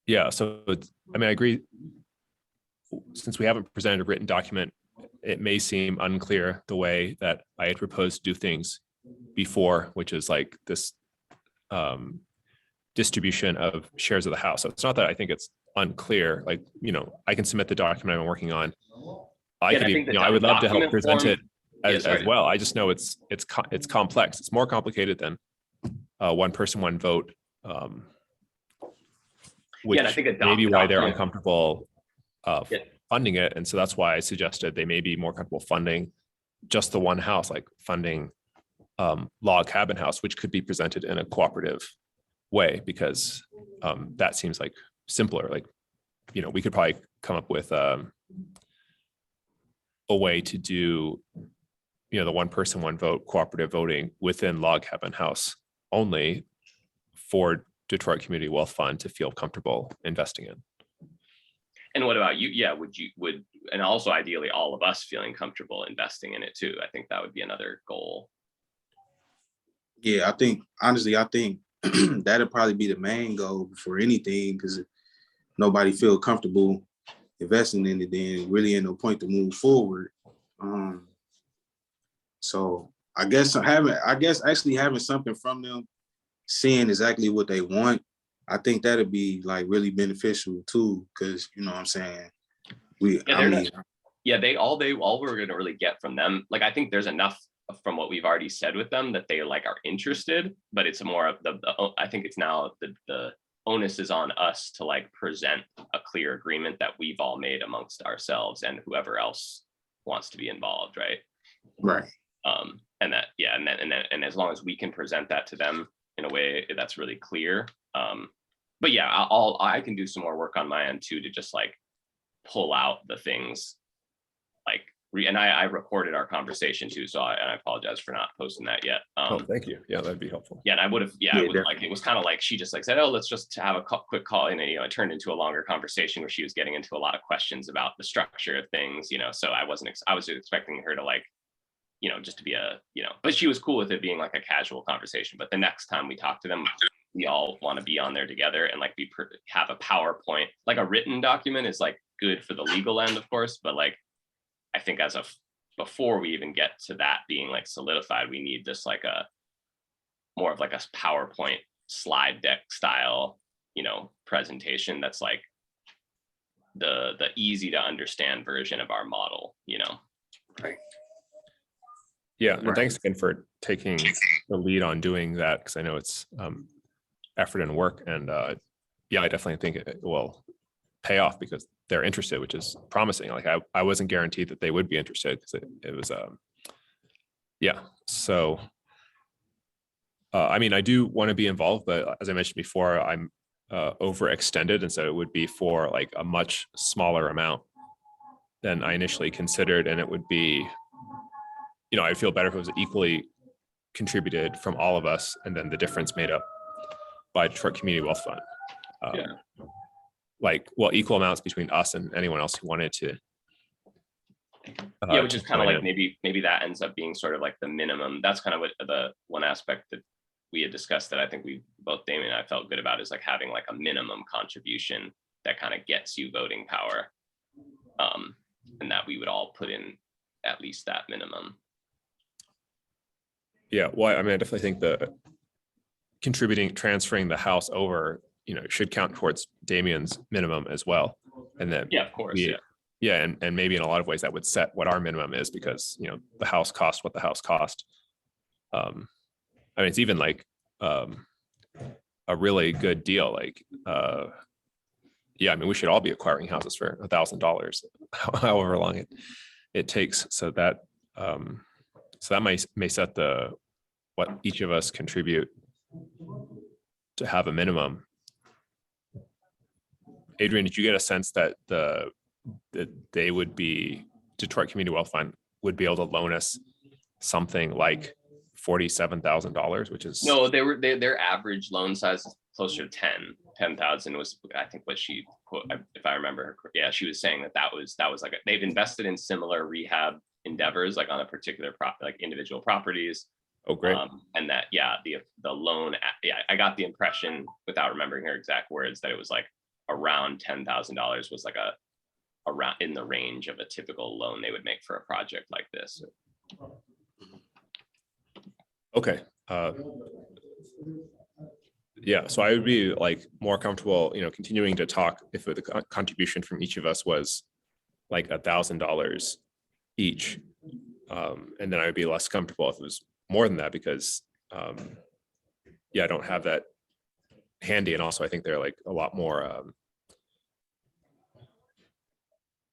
S2: yeah. So I mean, I agree. Since we haven't presented a written document, it may seem unclear the way that I had proposed to do things before, which is like this distribution of shares of the house. So it's not that I think it's unclear. Like, I can submit the document I'm working on. I would love to help present it as well. I just know it's complex. It's more complicated than one person, one vote. Which
S1: I think
S2: maybe why they're uncomfortable funding it. And so that's why I suggested they may be more comfortable funding just the one house, like funding log cabin house, which could be presented in a cooperative way, because that seems like simpler. Like, we could probably come up with a way to do, the one person, one vote cooperative voting within log cabin house only for Detroit Community Wealth Fund to feel comfortable investing in.
S1: And what about you? Yeah, and also ideally all of us feeling comfortable investing in it too. I think that would be another goal.
S3: Yeah, honestly, I think that'd probably be the main goal for anything, because if nobody feel comfortable investing in it, then really ain't no point to move forward. So I guess actually having something from them, seeing exactly what they want, I think that'd be like really beneficial too, because what I'm saying,
S1: all we're gonna really get from them, like I think there's enough from what we've already said with them that they like are interested, but it's more of I think it's now the onus is on us to like present a clear agreement that we've all made amongst ourselves and whoever else wants to be involved, right? And as long as we can present that to them in a way that's really clear. But yeah, I can do some more work on my end too, to just like pull out the things like, and I recorded our conversation too, so I apologize for not posting that yet.
S2: Thank you. Yeah, that'd be helpful.
S1: Yeah, and I would have, like, it was kind of like, she just like said, oh, let's just have a quick call. And it turned into a longer conversation where she was getting into a lot of questions about the structure of things, so I was expecting her to like, just to be but she was cool with it being like a casual conversation. But the next time we talked to them, we all want to be on there together and like have a PowerPoint, like a written document is like good for the legal end, of course, but like I think before we even get to that being like solidified, we need this like a more of like a PowerPoint slide deck style, presentation that's like the easy to understand version of our model,
S3: Right.
S2: Yeah, and
S3: Right.
S2: thanks again for taking the lead on doing that, because I know it's effort and work, and yeah, I definitely think it will pay off because they're interested, which is promising. Like I wasn't guaranteed that they would be interested because it was yeah. So I mean, I do want to be involved, but as I mentioned before, I'm overextended, and so it would be for like a much smaller amount than I initially considered, and it would be, I'd feel better if it was equally contributed from all of us, and then the difference made up by Detroit Community Wealth Fund.
S1: Yeah.
S2: Like, well, equal amounts between us and anyone else who wanted to.
S1: Yeah, which is kind of like
S2: in.
S1: maybe that ends up being sort of like the minimum. That's kind of what the one aspect that we had discussed that I think we both, Damien and I, felt good about, is like having like a minimum contribution that kind of gets you voting power, and that we would all put in at least that minimum.
S2: Yeah, well, I mean, I definitely think the transferring the house over, should count towards Damien's minimum as well. And then
S1: yeah, of course,
S2: yeah, and maybe in a lot of ways that would set what our minimum is, because the house cost what the house cost. I mean, it's even like a really good deal. Like, yeah, I mean, we should all be acquiring houses for $1,000, however long it takes. So that may set what each of us contribute to have a minimum. Adrian, did you get a sense that they would be, Detroit Community Wealth Fund would be able to loan us something like $47,000, which is
S1: no, their average loan size is closer to 10,000 was, I think, what she quote, if I remember her. Yeah, she was saying that was like they've invested in similar rehab endeavors, like on a particular like individual properties.
S2: Oh, great.
S1: And that, yeah, the loan, yeah, I got the impression, without remembering her exact words, that it was like around $10,000 was like around in the range of a typical loan they would make for a project like this.
S2: Okay. Yeah, so I would be like more comfortable, continuing to talk if the contribution from each of us was like $1,000 each, and then I would be less comfortable if it was more than that, because yeah, I don't have that handy, and also I think they're like a lot more.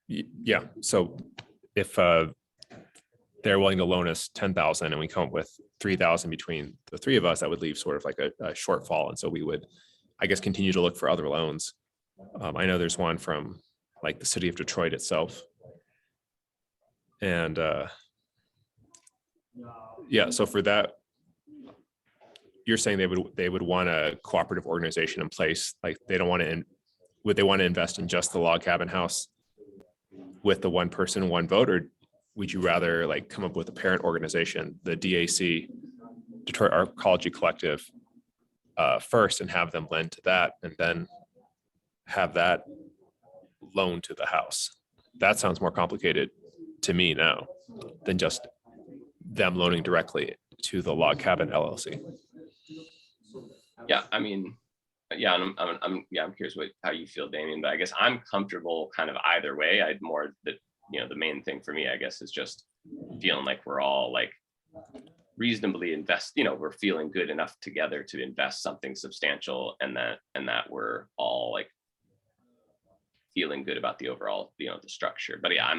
S2: Yeah, so if they're willing to loan us 10,000 and we come up with 3,000 between the three of us, that would leave sort of like a shortfall, and so we would, I guess, continue to look for other loans. I know there's one from like the city of Detroit itself, and yeah, so for that, you're saying they would want a cooperative organization in place. Like they don't want to, would they want to invest in just the log cabin house with the one person, one vote, or would you rather like come up with a parent organization, the DAC, Detroit Arcology Collective, first, and have them lend to that, and then have that loan to the house? That sounds more complicated to me now than just them loaning directly to the log cabin LLC.
S1: Yeah, I mean, yeah, I'm curious how you feel, Damien, but I guess I'm comfortable kind of either way. I'd more that, the main thing for me, I guess, is just feeling like we're all like reasonably we're feeling good enough together to invest something substantial, and that we're all like feeling good about the overall, the structure. But yeah,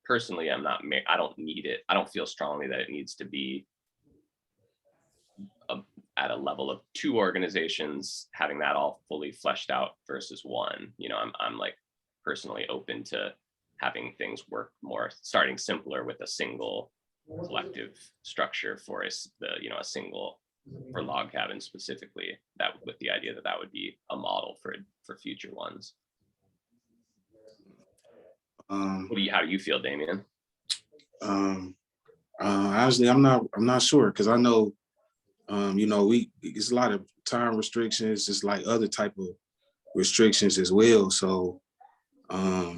S1: personally, I'm not, I don't need it. I don't feel strongly that it needs to be at a level of two organizations, having that all fully fleshed out versus one. I'm like personally open to having things work more, starting simpler with a single collective structure for a single, for log cabin specifically, that with the idea that would be a model for future ones. How do you feel, Damien?
S3: Honestly, I'm not sure, because I know You know, it's a lot of time restrictions, just like other type of restrictions as well. So I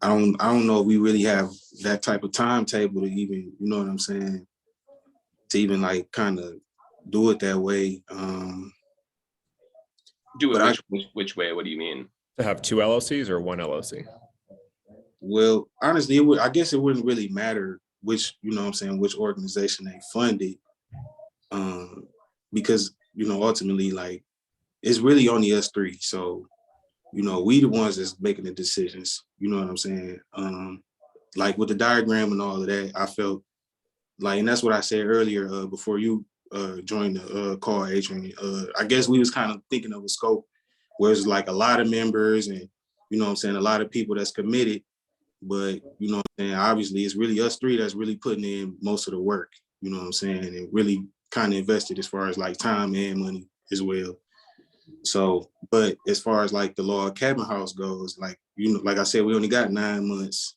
S3: don't know if we really have that type of timetable to even, you know what I'm saying, to even like kind of do it that way.
S1: Do
S3: But
S1: it which way? What do you mean?
S2: To have two LLCs or one LLC?
S3: well, honestly, I guess it wouldn't really matter which, you know what I'm saying, which organization they funded, because, you know, ultimately, like, it's really only us three. So, you know, we the ones that's making the decisions. You know what I'm saying? Like with the diagram and all of that, I felt like, and that's what I said earlier before you joined the call, Adrian. I guess we was kind of thinking of a scope where it's like a lot of members and, you know what I'm saying, a lot of people that's committed. But, you know what I'm saying, obviously it's really us three that's really putting in most of the work, you know what I'm saying, and really kind of invested as far as like time and money as well. So, but as far as like the log cabin house goes, like, you know, like I said, we only got 9 months.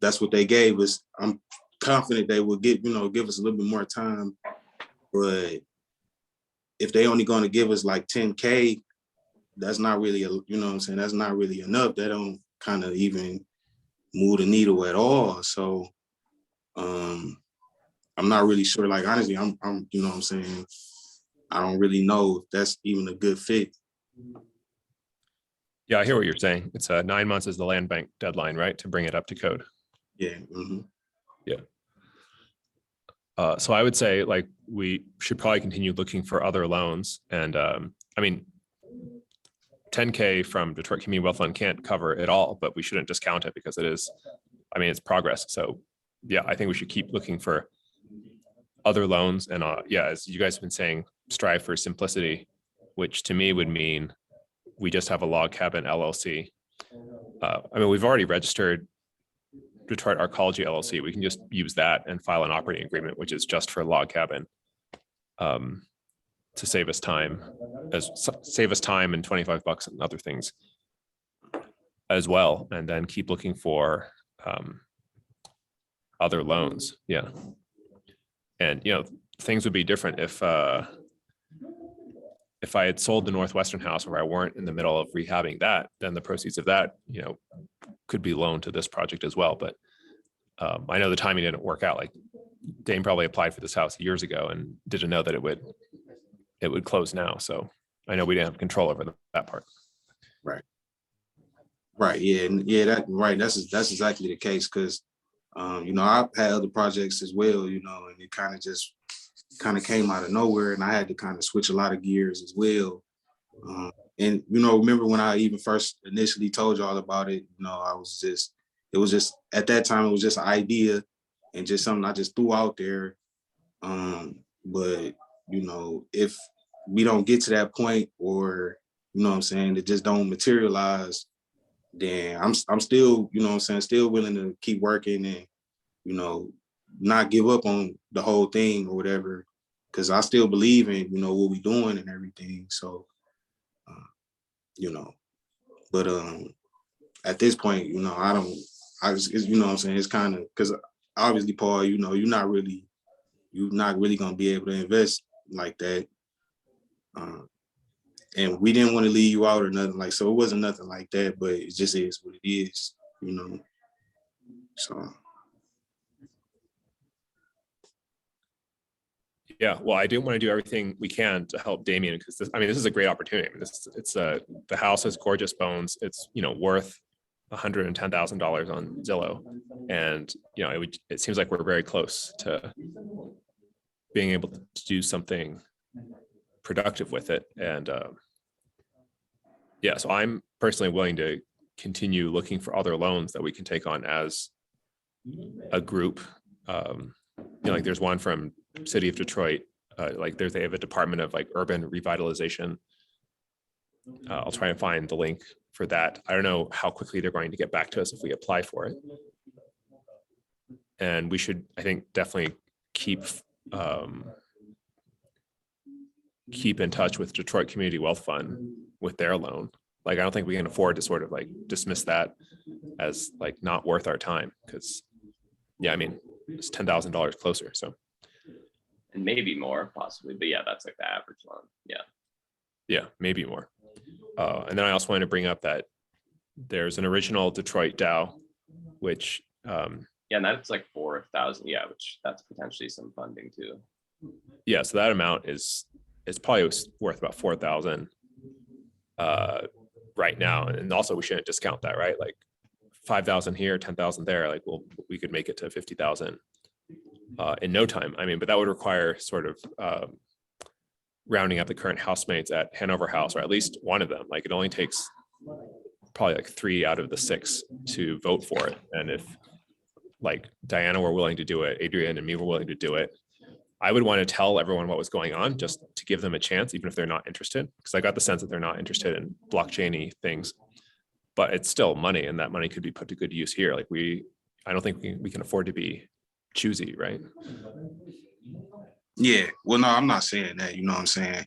S3: That's what they gave us. I'm confident they will give us a little bit more time. But if they only going to give us like 10K, that's not really, you know what I'm saying, that's not really enough. They don't kind of even move the needle at all. So I'm not really sure. Like, honestly, I'm you know what I'm saying, I don't really know if that's even a good fit.
S2: Yeah, I hear what you're saying. It's 9 months is the land bank deadline, right? To bring it up to code.
S3: Yeah.
S2: Yeah. So I would say like we should probably continue looking for other loans. And I mean, 10K from Detroit Community Wealth Fund can't cover it all, but we shouldn't discount it because it is, I mean, it's progress. So yeah, I think we should keep looking for other loans. And yeah, as you guys have been saying, strive for simplicity, which to me would mean we just have a log cabin LLC. I mean, we've already registered Detroit Arcology LLC. We can just use that and file an operating agreement, which is just for log cabin, to save us time and $25 and other things as well. And then keep looking for other loans. Yeah. And, you know, things would be different if I had sold the Northwestern house where I weren't in the middle of rehabbing that, then the proceeds of that, you know, could be loaned to this project as well. But I know the timing didn't work out. Like Dane probably applied for this house years ago and didn't know that it would close now. So I know we didn't have control over that part.
S3: Right. Right. Yeah. And yeah, that's exactly the case. Cause you know, I've had other projects as well, you know, and it kind of came out of nowhere, and I had to kind of switch a lot of gears as well. And, you know, remember when I even first initially told y'all about it, you know, it was just at that time, it was just an idea and just something I just threw out there. But, you know, if we don't get to that point, or, you know what I'm saying, it just don't materialize, then I'm still, you know what I'm saying, still willing to keep working and, you know, not give up on the whole thing or whatever, because I still believe in, you know, what we're doing and everything. So, you know, but at this point, you know, you know what I'm saying, it's kind of, because obviously, Paul, you know, you're not really gonna be able to invest like that. And we didn't want to leave you out or nothing, like, so it wasn't nothing like that, but it just is what it is, you know. So
S2: Yeah, well, I do want to do everything we can to help Damien, because this is a great opportunity. I mean, the house is gorgeous bones. It's, you know, worth $110,000 on Zillow, and you know, it seems like we're very close to being able to do something productive with it. And yeah, so I'm personally willing to continue looking for other loans that we can take on as a group. You know, like there's one from City of Detroit, like they have a department of like urban revitalization. I'll try and find the link for that. I don't know how quickly they're going to get back to us if we apply for it. And we should, I think, definitely keep in touch with Detroit Community Wealth Fund with their loan. Like, I don't think we can afford to sort of like dismiss that as like not worth our time, because yeah, I mean, it's $10,000 closer. So
S1: And maybe more possibly, but yeah, that's like the average one. Yeah.
S2: Yeah, maybe more. And then I also wanted to bring up that there's an original Detroit DAO, which
S1: Yeah, and that's like 4,000. Yeah, which that's potentially some funding too.
S2: yeah, so that amount is probably worth about 4,000 right now. And also we shouldn't discount that, right? Like 5,000 here, 10,000 there, like we could make it to 50,000 in no time. I mean, but that would require sort of rounding up the current housemates at Hanover House, or at least one of them. Like it only takes probably like 3 out of the 6 to vote for it. And if like Diana were willing to do it, Adrian and me were willing to do it, I would want to tell everyone what was going on just to give them a chance, even if they're not interested. Because I got the sense that they're not interested in blockchain-y things, but it's still money, and that money could be put to good use here. Like I don't think we can afford to be choosy, right?
S3: Yeah, well, no, I'm not saying that, you know what I'm saying?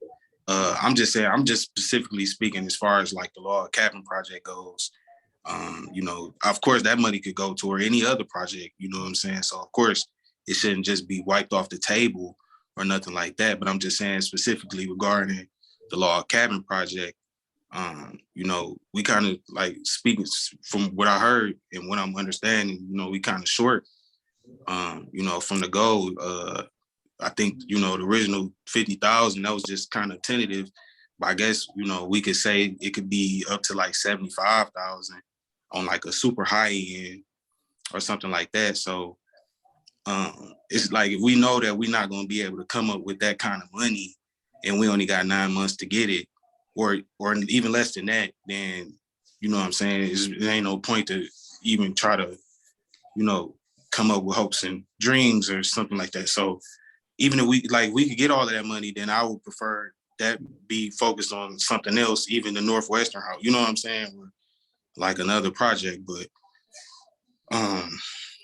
S3: I'm just saying, I'm just specifically speaking as far as like the log cabin project goes. You know, of course that money could go toward any other project, you know what I'm saying? So of course it shouldn't just be wiped off the table or nothing like that. But I'm just saying specifically regarding the log cabin project, you know, we kind of like speaking from what I heard and what I'm understanding, you know, we kind of short, you know, from the goal. I think, you know, the original 50,000, that was just kind of tentative. But I guess, you know, we could say it could be up to like 75,000 on like a super high end or something like that. So it's like, if we know that we're not going to be able to come up with that kind of money and we only got 9 months to get it, or even less than that, then, you know what I'm saying? There ain't no point to even try to, you know, come up with hopes and dreams or something like that. So even if we could get all of that money, then I would prefer that be focused on something else, even the Northwestern House, you know what I'm saying? Or like another project. But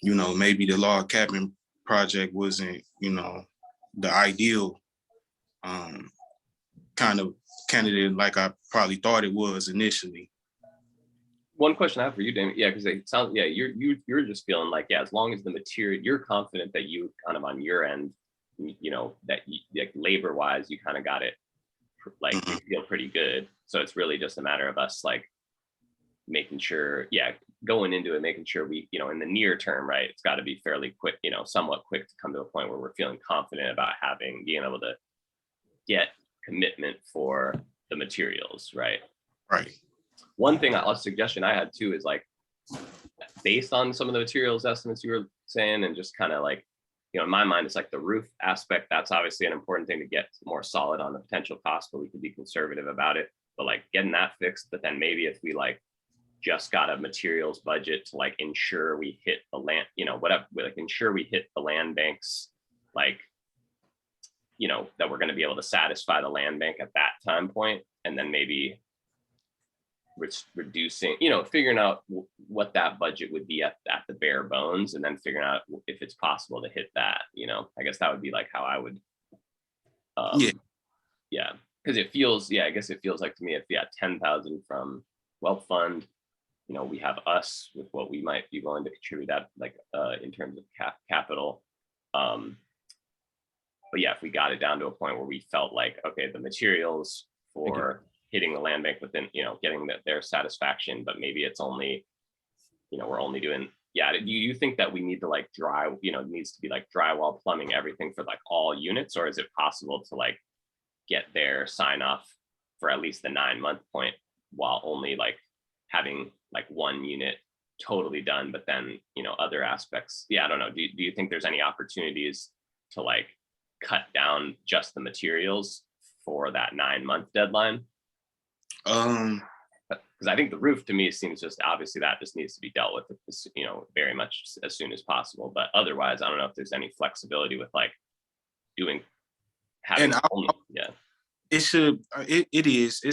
S3: you know, maybe the log cabin project wasn't, you know, the ideal kind of candidate like I probably thought it was initially.
S1: One question I have for you, Damon. Yeah, because it sounds, yeah, you're just feeling like, yeah, as long as the material, you're confident that you kind of on your end, you know, that you, like labor wise, you kind of got it, like you feel pretty good. So it's really just a matter of us like making sure, yeah, going into it, making sure we, you know, in the near term, right, it's got to be fairly quick, you know, somewhat quick to come to a point where we're feeling confident about being able to get commitment for the materials, right?
S3: Right.
S1: One thing, a suggestion I had too is like, based on some of the materials estimates you were saying, and just kind of like, you know, in my mind, it's like the roof aspect. That's obviously an important thing to get more solid on the potential cost, but we could be conservative about it. But like getting that fixed, but then maybe if we like just got a materials budget to like ensure we hit the land, you know, whatever, like ensure we hit the land banks, like, you know, that we're going to be able to satisfy the land bank at that time point, and then maybe reducing, you know, figuring out what that budget would be at the bare bones, and then figuring out if it's possible to hit that, you know. I guess that would be like how I would yeah, because it feels, yeah, I guess it feels like to me, if 10,000 from wealth fund, you know, we have us with what we might be willing to contribute that, like in terms of capital, but yeah, if we got it down to a point where we felt like, okay, the materials for hitting the land bank within, you know, getting their satisfaction, but maybe it's only, you know, we're only doing, yeah, do you think that we need to like you know, it needs to be like drywall, plumbing, everything for like all units, or is it possible to like get their sign off for at least the 9-month point while only like having like one unit totally done, but then, you know, other aspects, yeah, I don't know, do you think there's any opportunities to like cut down just the materials for that 9-month deadline? Because I think the roof to me seems just, obviously that just needs to be dealt with, you know, very much as soon as possible. But otherwise, I don't know if there's any flexibility with like having only, yeah.
S3: It's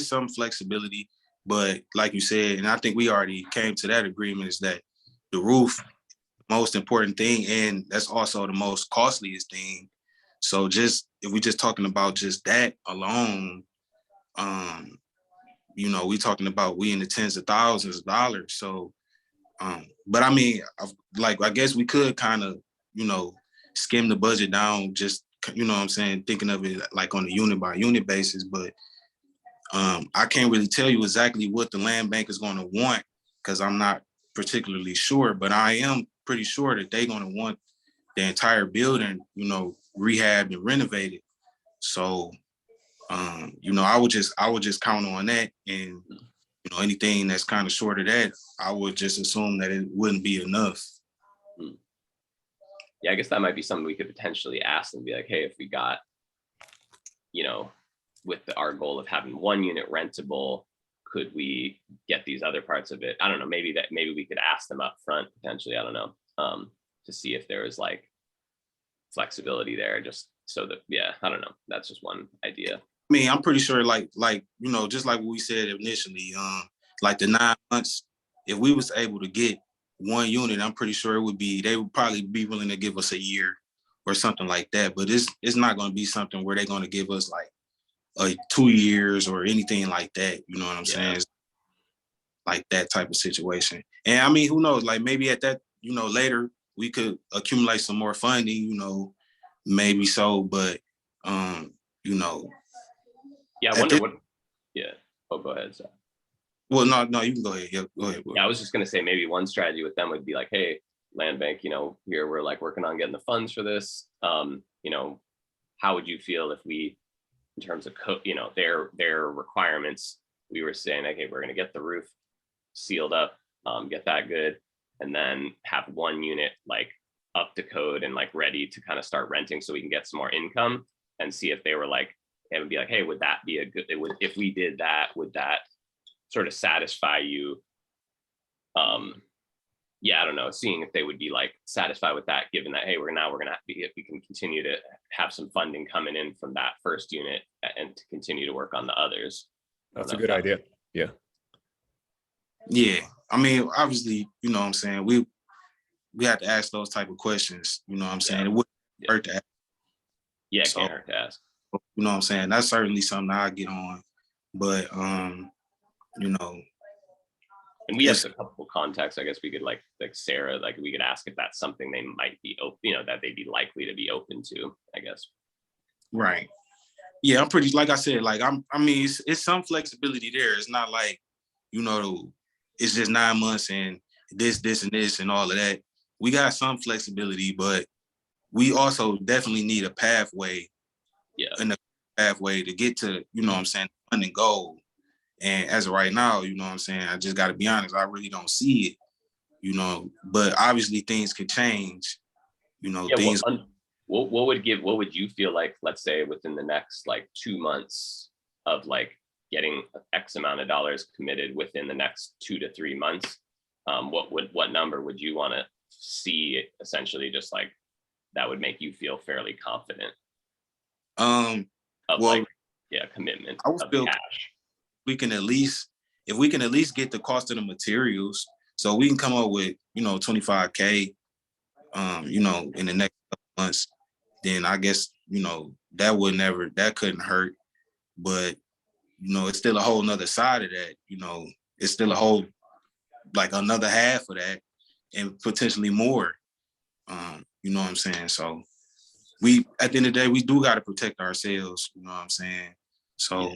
S3: some flexibility, but like you said, and I think we already came to that agreement, is that the roof, most important thing, and that's also the most costliest thing. So just if we're just talking about just that alone, you know, we talking about we in the tens of thousands of dollars. So, but I mean, like, I guess we could kind of, you know, skim the budget down just you know what I'm saying, thinking of it like on a unit by unit basis, but I can't really tell you exactly what the land bank is going to want because I'm not particularly sure, but I am pretty sure that they're going to want the entire building, you know, rehabbed and renovated. So, you know, I would just count on that, and you know, anything that's kind of short of that, I would just assume that it wouldn't be enough.
S1: Yeah, I guess that might be something we could potentially ask and be like, hey, if we got, you know, with our goal of having one unit rentable, could we get these other parts of it? I don't know, maybe we could ask them up front potentially, I don't know, to see if there is like flexibility there, just so that, yeah, I don't know. That's just one idea.
S3: I mean, I'm pretty sure like, you know, just like what we said initially, like the 9 months, if we was able to get one unit, I'm pretty sure they would probably be willing to give us a year or something like that. But it's not going to be something where they're going to give us like 2 years or anything like that. You know what I'm saying? It's like that type of situation. And I mean, who knows? Like maybe at that, you know, later we could accumulate some more funding, you know, maybe so. But you know,
S1: yeah, I wonder what. Yeah. Oh, go ahead. Sorry.
S3: Well, no, you can go ahead. Yeah, go ahead.
S1: Yeah, I was just gonna say maybe one strategy with them would be like, hey, land bank, you know, here we're like working on getting the funds for this. You know, how would you feel if we, in terms of you know, their requirements, we were saying, okay, we're gonna get the roof sealed up, get that good, and then have one unit like up to code and like ready to kind of start renting so we can get some more income, and see if they were like, it would be like, hey, would that be a good, if we did that, would that sort of satisfy you? Yeah, I don't know, seeing if they would be like satisfied with that, given that, hey, we're gonna have to, if we can continue to have some funding coming in from that first unit and to continue to work on the others.
S2: That's a good idea. Yeah.
S3: Yeah. I mean, obviously, you know what I'm saying, we have to ask those type of questions, you know what I'm saying? It wouldn't hurt to ask.
S1: Yeah, it can't hurt to ask.
S3: You know what I'm saying? That's certainly something I get on. But you know.
S1: And we have a couple contacts, I guess we could like Sarah, like we could ask if that's something they might be open, you know, that they'd be likely to be open to, I guess. Right.
S3: Yeah, I'm pretty, like I said, like I mean, it's some flexibility there. It's not like, you know, it's just 9 months and this and this and all of that. We got some flexibility, but we also definitely need a pathway. Yeah. And a pathway to get to, you know what I'm saying, funding goal. And as of right now, you know what I'm saying, I just got to be honest, I really don't see it, you know, but obviously things could change, you know, things.
S1: What would you feel like, let's say within the next like 2 months of like getting X amount of dollars committed within the next 2 to 3 months? What number would you want to see, essentially, just like that would make you feel fairly confident? Of well, like, yeah, commitment
S3: I would
S1: of
S3: feel
S1: cash.
S3: If we can at least get the cost of the materials, so we can come up with, you know, 25K, you know, in the next couple months, then I guess, you know, that couldn't hurt. But, you know, it's still a whole nother side of that, you know, it's still a whole, like another half of that and potentially more, you know what I'm saying? So we, at the end of the day, we do got to protect ourselves, you know what I'm saying? So,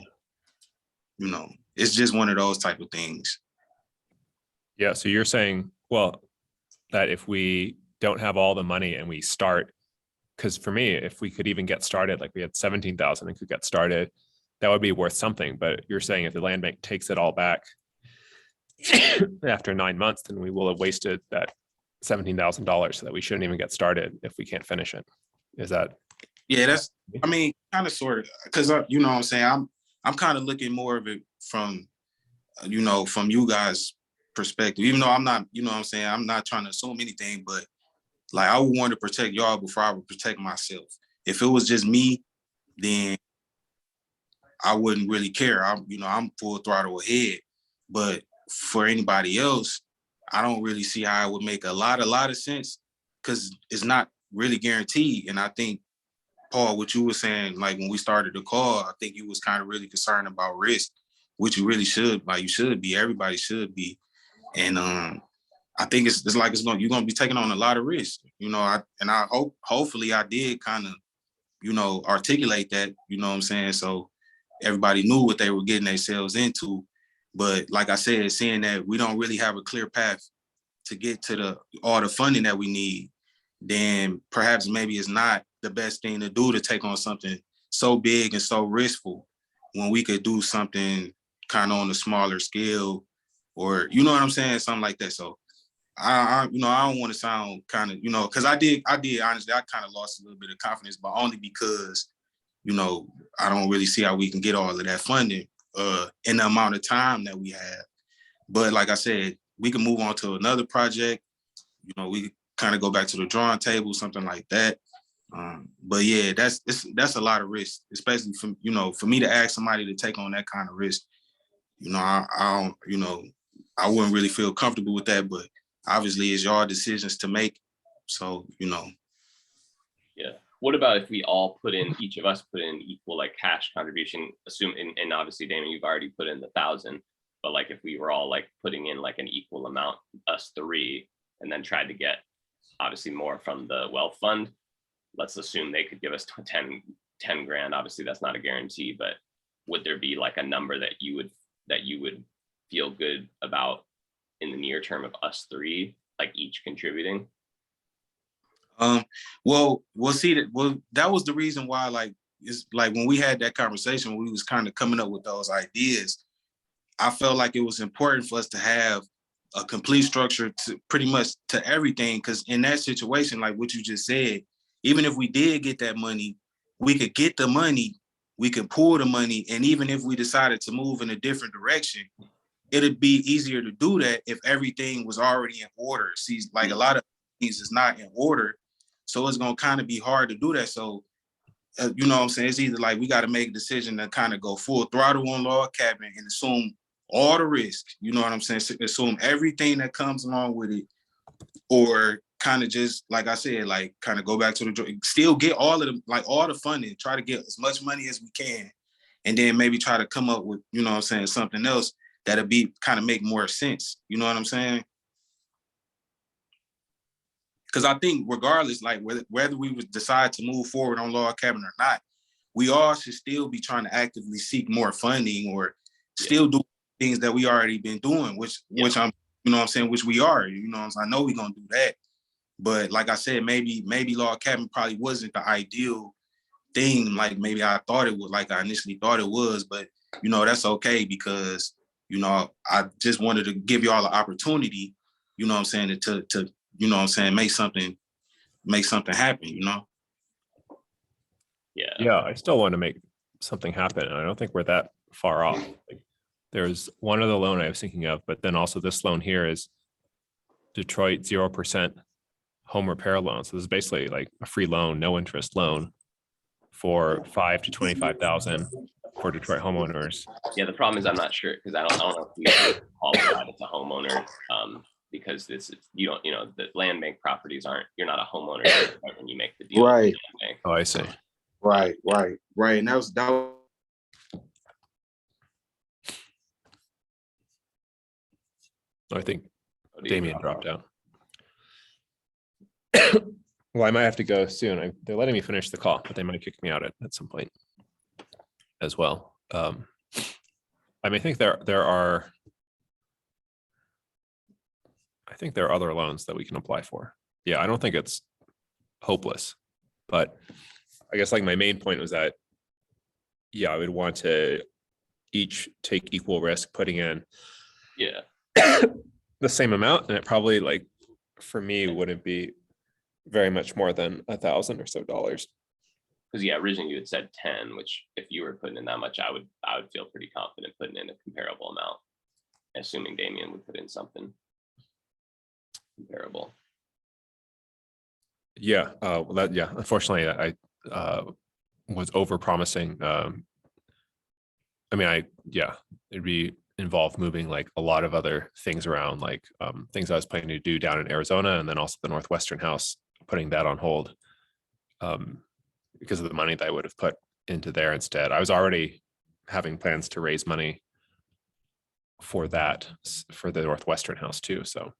S3: you know, it's just one of those type of things.
S2: Yeah. So you're saying, well, that if we don't have all the money and we start, because for me, if we could even get started, like we had 17,000 and could get started, that would be worth something. But you're saying if the land bank takes it all back after 9 months, then we will have wasted that $17,000, so that we shouldn't even get started if we can't finish it. Is that?
S3: Yeah, that's, I mean, kind of sort of, because you know what I'm saying, I'm kind of looking more of it from, you know, from you guys' perspective, even though I'm not, you know what I'm saying, I'm not trying to assume anything, but like I would want to protect y'all before I would protect myself. If it was just me, then I wouldn't really care. I'm full throttle ahead. But for anybody else, I don't really see how it would make a lot of sense, because it's not really guaranteed. And I think, Paul, what you were saying, like when we started the call, I think you was kind of really concerned about risk, which you really should, like you should be, everybody should be. And I think it's like you're gonna be taking on a lot of risk, you know. Hopefully I did kind of, articulate that, you know what I'm saying? So everybody knew what they were getting themselves into. But like I said, seeing that we don't really have a clear path to get to all the funding that we need, then perhaps maybe it's not the best thing to do to take on something so big and so riskful when we could do something kind of on a smaller scale, or you know what I'm saying, something like that. So I don't want to sound kind of, because I did honestly, I kind of lost a little bit of confidence, but only because, I don't really see how we can get all of that funding in the amount of time that we have. But like I said, we can move on to another project. We kind of go back to the drawing table, something like that. But yeah, that's a lot of risk, especially for me to ask somebody to take on that kind of risk. I don't, I wouldn't really feel comfortable with that, but obviously it's your decisions to make. So,
S1: Yeah. What about if we all each of us put in equal like cash contribution, and obviously Damon, you've already put in the 1,000, but like if we were all like putting in like an equal amount, us three, and then tried to get obviously more from the wealth fund, let's assume they could give us 10 grand. Obviously that's not a guarantee, but would there be like a number that you would feel good about in the near term of us three, like each contributing?
S3: Well, that was the reason why, like, it's like when we had that conversation, we was kind of coming up with those ideas. I felt like it was important for us to have a complete structure to pretty much to everything. Because in that situation, like what you just said, even if we did get that money, we could get the money, we could pull the money. And even if we decided to move in a different direction, it'd be easier to do that if everything was already in order. See, like a lot of things is not in order. So it's going to kind of be hard to do that. So, you know what I'm saying? It's either like we got to make a decision to kind of go full throttle on log cabin and assume all the risk, you know what I'm saying? Assume everything that comes along with it, or kind of just, like I said, like kind of go back to still get all the funding, try to get as much money as we can. And then maybe try to come up with, you know what I'm saying, something else that'll be kind of make more sense. You know what I'm saying? Because I think regardless, like whether we would decide to move forward on log cabin or not, we all should still be trying to actively seek more funding or still do things that we already been doing, which I'm, you know what I'm saying, which we are, you know what I'm saying? I know we're gonna do that. But like I said, maybe log cabin probably wasn't the ideal thing, like maybe I thought it was, like I initially thought it was, but that's okay, because I just wanted to give y'all an opportunity, you know what I'm saying, to you know what I'm saying, make something happen,
S2: Yeah, I still want to make something happen. And I don't think we're that far off. Like, there's one other loan I was thinking of, but then also this loan here is Detroit 0% home repair loan. So this is basically like a free loan, no interest loan for 5 to 25,000 for Detroit homeowners.
S1: Yeah, the problem is I'm not sure, because I don't know if we should qualify as a homeowner, because the land bank properties you're not a homeowner when you make the deal.
S3: Right.
S2: Oh, I see.
S3: Right. And that was
S2: I think Damien dropped out. Well, I might have to go soon. They're letting me finish the call, but they might kick me out at some point as well. I think there are other loans that we can apply for. Yeah, I don't think it's hopeless, but I guess like my main point was that, yeah, I would want to each take equal risk putting in the same amount, and it probably, like, for me, wouldn't be very much more than $1,000 or so. Because
S1: originally you had said 10, which if you were putting in that much, I would feel pretty confident putting in a comparable amount, assuming Damien would put in something comparable.
S2: Yeah, unfortunately I was over promising. It'd be involved moving like a lot of other things around, like things I was planning to do down in Arizona, and then also the Northwestern house, putting that on hold because of the money that I would have put into there instead. I was already having plans to raise money for that, for the Northwestern house too. So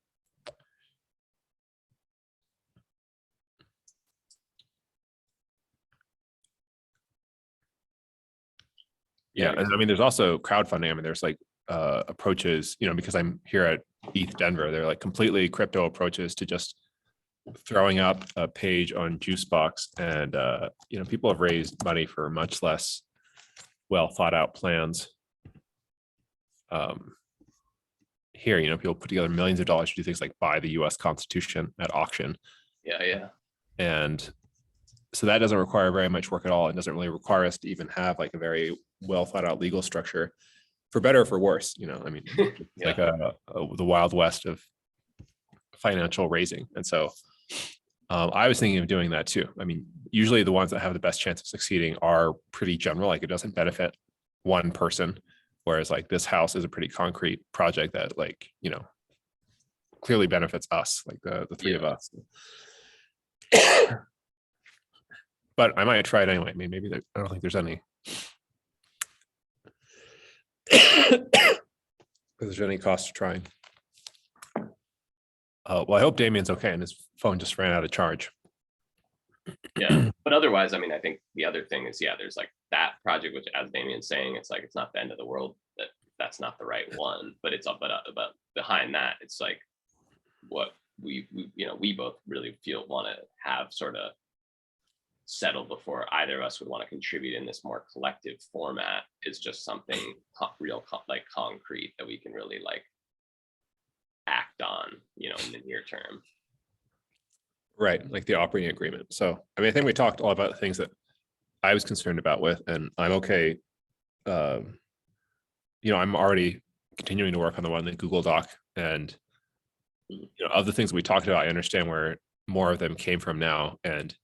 S2: Yeah, and I mean, there's also crowdfunding. I mean, there's like approaches, because I'm here at ETH Denver, they're like completely crypto approaches to just throwing up a page on Juicebox, and people have raised money for much less well thought out plans. Here, people put together millions of dollars to do things like buy the US Constitution at auction.
S1: Yeah.
S2: And so that doesn't require very much work at all. It doesn't really require us to even have like a very well thought out legal structure, for better or for worse. I mean,
S1: Yeah.
S2: like the Wild West of financial raising. And so I was thinking of doing that too. I mean, usually the ones that have the best chance of succeeding are pretty general, like it doesn't benefit one person. Whereas like this house is a pretty concrete project that like, clearly benefits us, like the three of us. But I might try it anyway. I mean, maybe I don't think there's any. If there's any cost to trying. Well, I hope Damien's okay and his phone just ran out of charge.
S1: Yeah, but otherwise, I mean, I think the other thing is, there's like that project, which, as Damien's saying, it's like it's not the end of the world that's not the right one, but it's but behind that, it's like what we both really want to have sort of settled before either of us would want to contribute in this more collective format is just something real like concrete that we can really like act on, in the near term.
S2: Right, like the operating agreement. So, I mean, I think we talked all about the things that I was concerned about with, and I'm okay. I'm already continuing to work on the one in the Google Doc, and of the things we talked about, I understand where more of them came from now. And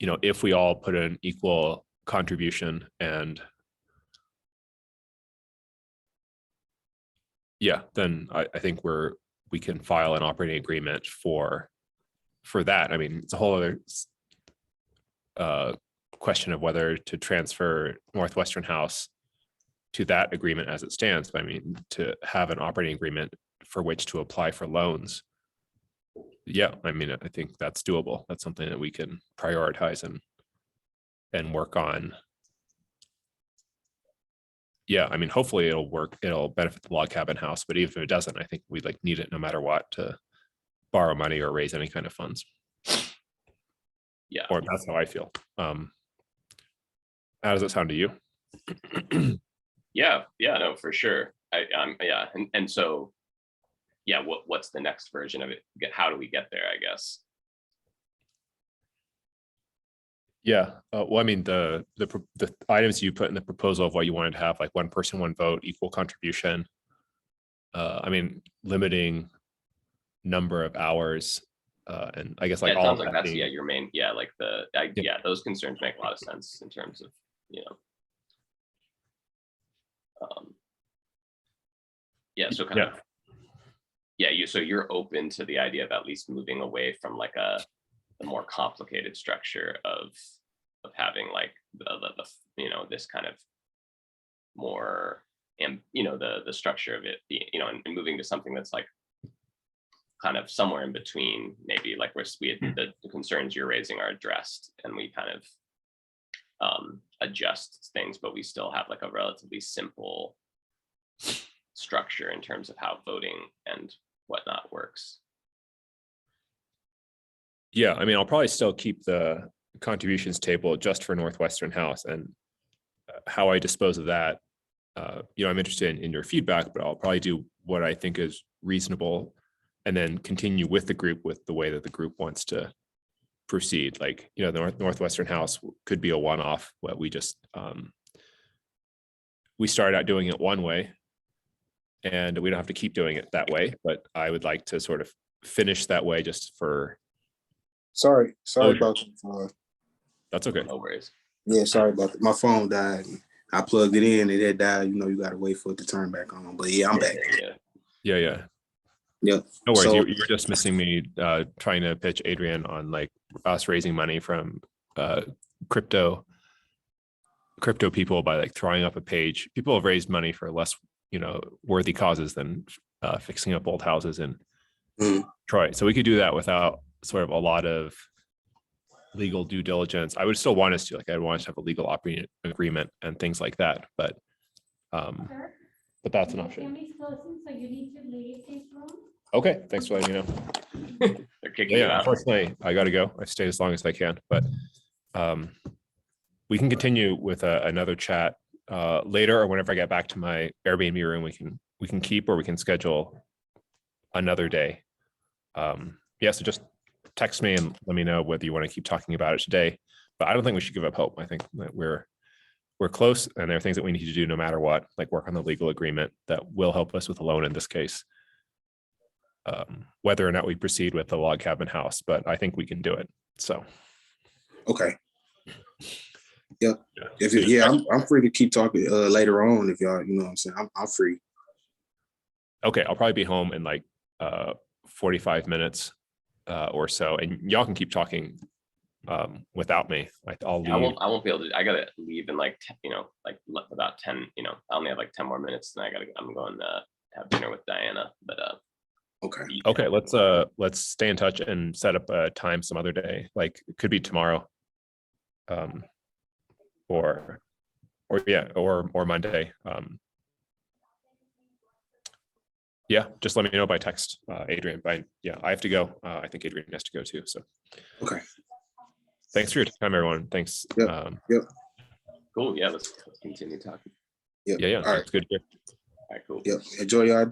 S2: if we all put an equal contribution, and then I think we can file an operating agreement for that. I mean, it's a whole other question of whether to transfer Northwestern House to that agreement as it stands. But I mean, to have an operating agreement for which to apply for loans. Yeah, I mean, I think that's doable. That's something that we can prioritize and work on. Yeah, I mean, hopefully it'll work. It'll benefit the log cabin house, but even if it doesn't, I think we like need it no matter what to borrow money or raise any kind of funds.
S1: Yeah,
S2: or that's how I feel. How does it sound to you?
S1: Yeah, no, for sure. And so, what's the next version of it? How do we get there, I guess?
S2: Yeah, well, I mean, the items you put in the proposal of what you wanted to have, like one person, one vote, equal contribution. I mean, limiting number of hours, and I guess like
S1: it
S2: all
S1: sounds
S2: of
S1: like
S2: that
S1: that's
S2: being,
S1: your main, like those concerns make a lot of sense in terms of so kind of so you're open to the idea of at least moving away from like the more complicated structure of having like the this kind of more and the structure of it and moving to something that's like kind of somewhere in between, maybe like where the concerns you're raising are addressed and we kind of adjust things, but we still have like a relatively simple structure in terms of how voting and whatnot works.
S2: Yeah, I mean, I'll probably still keep the contributions table just for Northwestern House, and how I dispose of that. I'm interested in your feedback, but I'll probably do what I think is reasonable, and then continue with the group with the way that the group wants to proceed. Like, the Northwestern House could be a one-off. What we just we started out doing it one way, and we don't have to keep doing it that way. But I would like to sort of finish that way just for.
S3: Sorry
S2: Oh,
S3: about that.
S2: That's okay.
S1: No worries.
S3: Yeah, sorry about that. My phone died. I plugged it in, it had died. You got to wait for it to turn back on. But yeah, I'm back.
S2: Yeah.
S3: Yep.
S2: No worries.
S3: So,
S2: You were just missing me trying to pitch Adrian on like us raising money from crypto people by like throwing up a page. People have raised money for less, worthy causes than fixing up old houses in Troy. So we could do that without sort of a lot of legal due diligence. I would still want us to, like, I'd want us to have a legal operating agreement and things like that, but that's an option. Okay, thanks for letting me know.
S1: They're kicking you
S2: Yeah,
S1: out.
S2: unfortunately, I gotta go. I stayed as long as I can, but we can continue with another chat later, or whenever I get back to my Airbnb room. We can keep, or we can schedule another day. Yeah, so just text me and let me know whether you want to keep talking about it today. But I don't think we should give up hope. I think that we're close, and there are things that we need to do no matter what, like work on the legal agreement that will help us with the loan in this case. Whether or not we proceed with the log cabin house, but I think we can do it. So,
S3: Okay. Yep.
S2: Yeah.
S3: I'm free to keep talking later on if y'all, you know what I'm saying. I'm free.
S2: Okay, I'll probably be home in like 45 minutes or so, and y'all can keep talking without me. I'll leave.
S1: I won't be able to. I gotta leave in like about 10. I only have like 10 more minutes, and I'm going to have dinner with Diana. But
S3: Okay.
S2: Let's stay in touch and set up a time some other day. Like it could be tomorrow, or Monday. Yeah, just let me know by text, Adrian. I have to go. I think Adrian has to go too. So
S3: Okay.
S2: Thanks for your time, everyone. Thanks.
S3: Yep.
S1: cool. Yeah, let's continue talking.
S3: Yep.
S2: Yeah.
S3: All right.
S2: It's good here.
S1: All right, cool.
S3: Yep. Enjoy y'all day.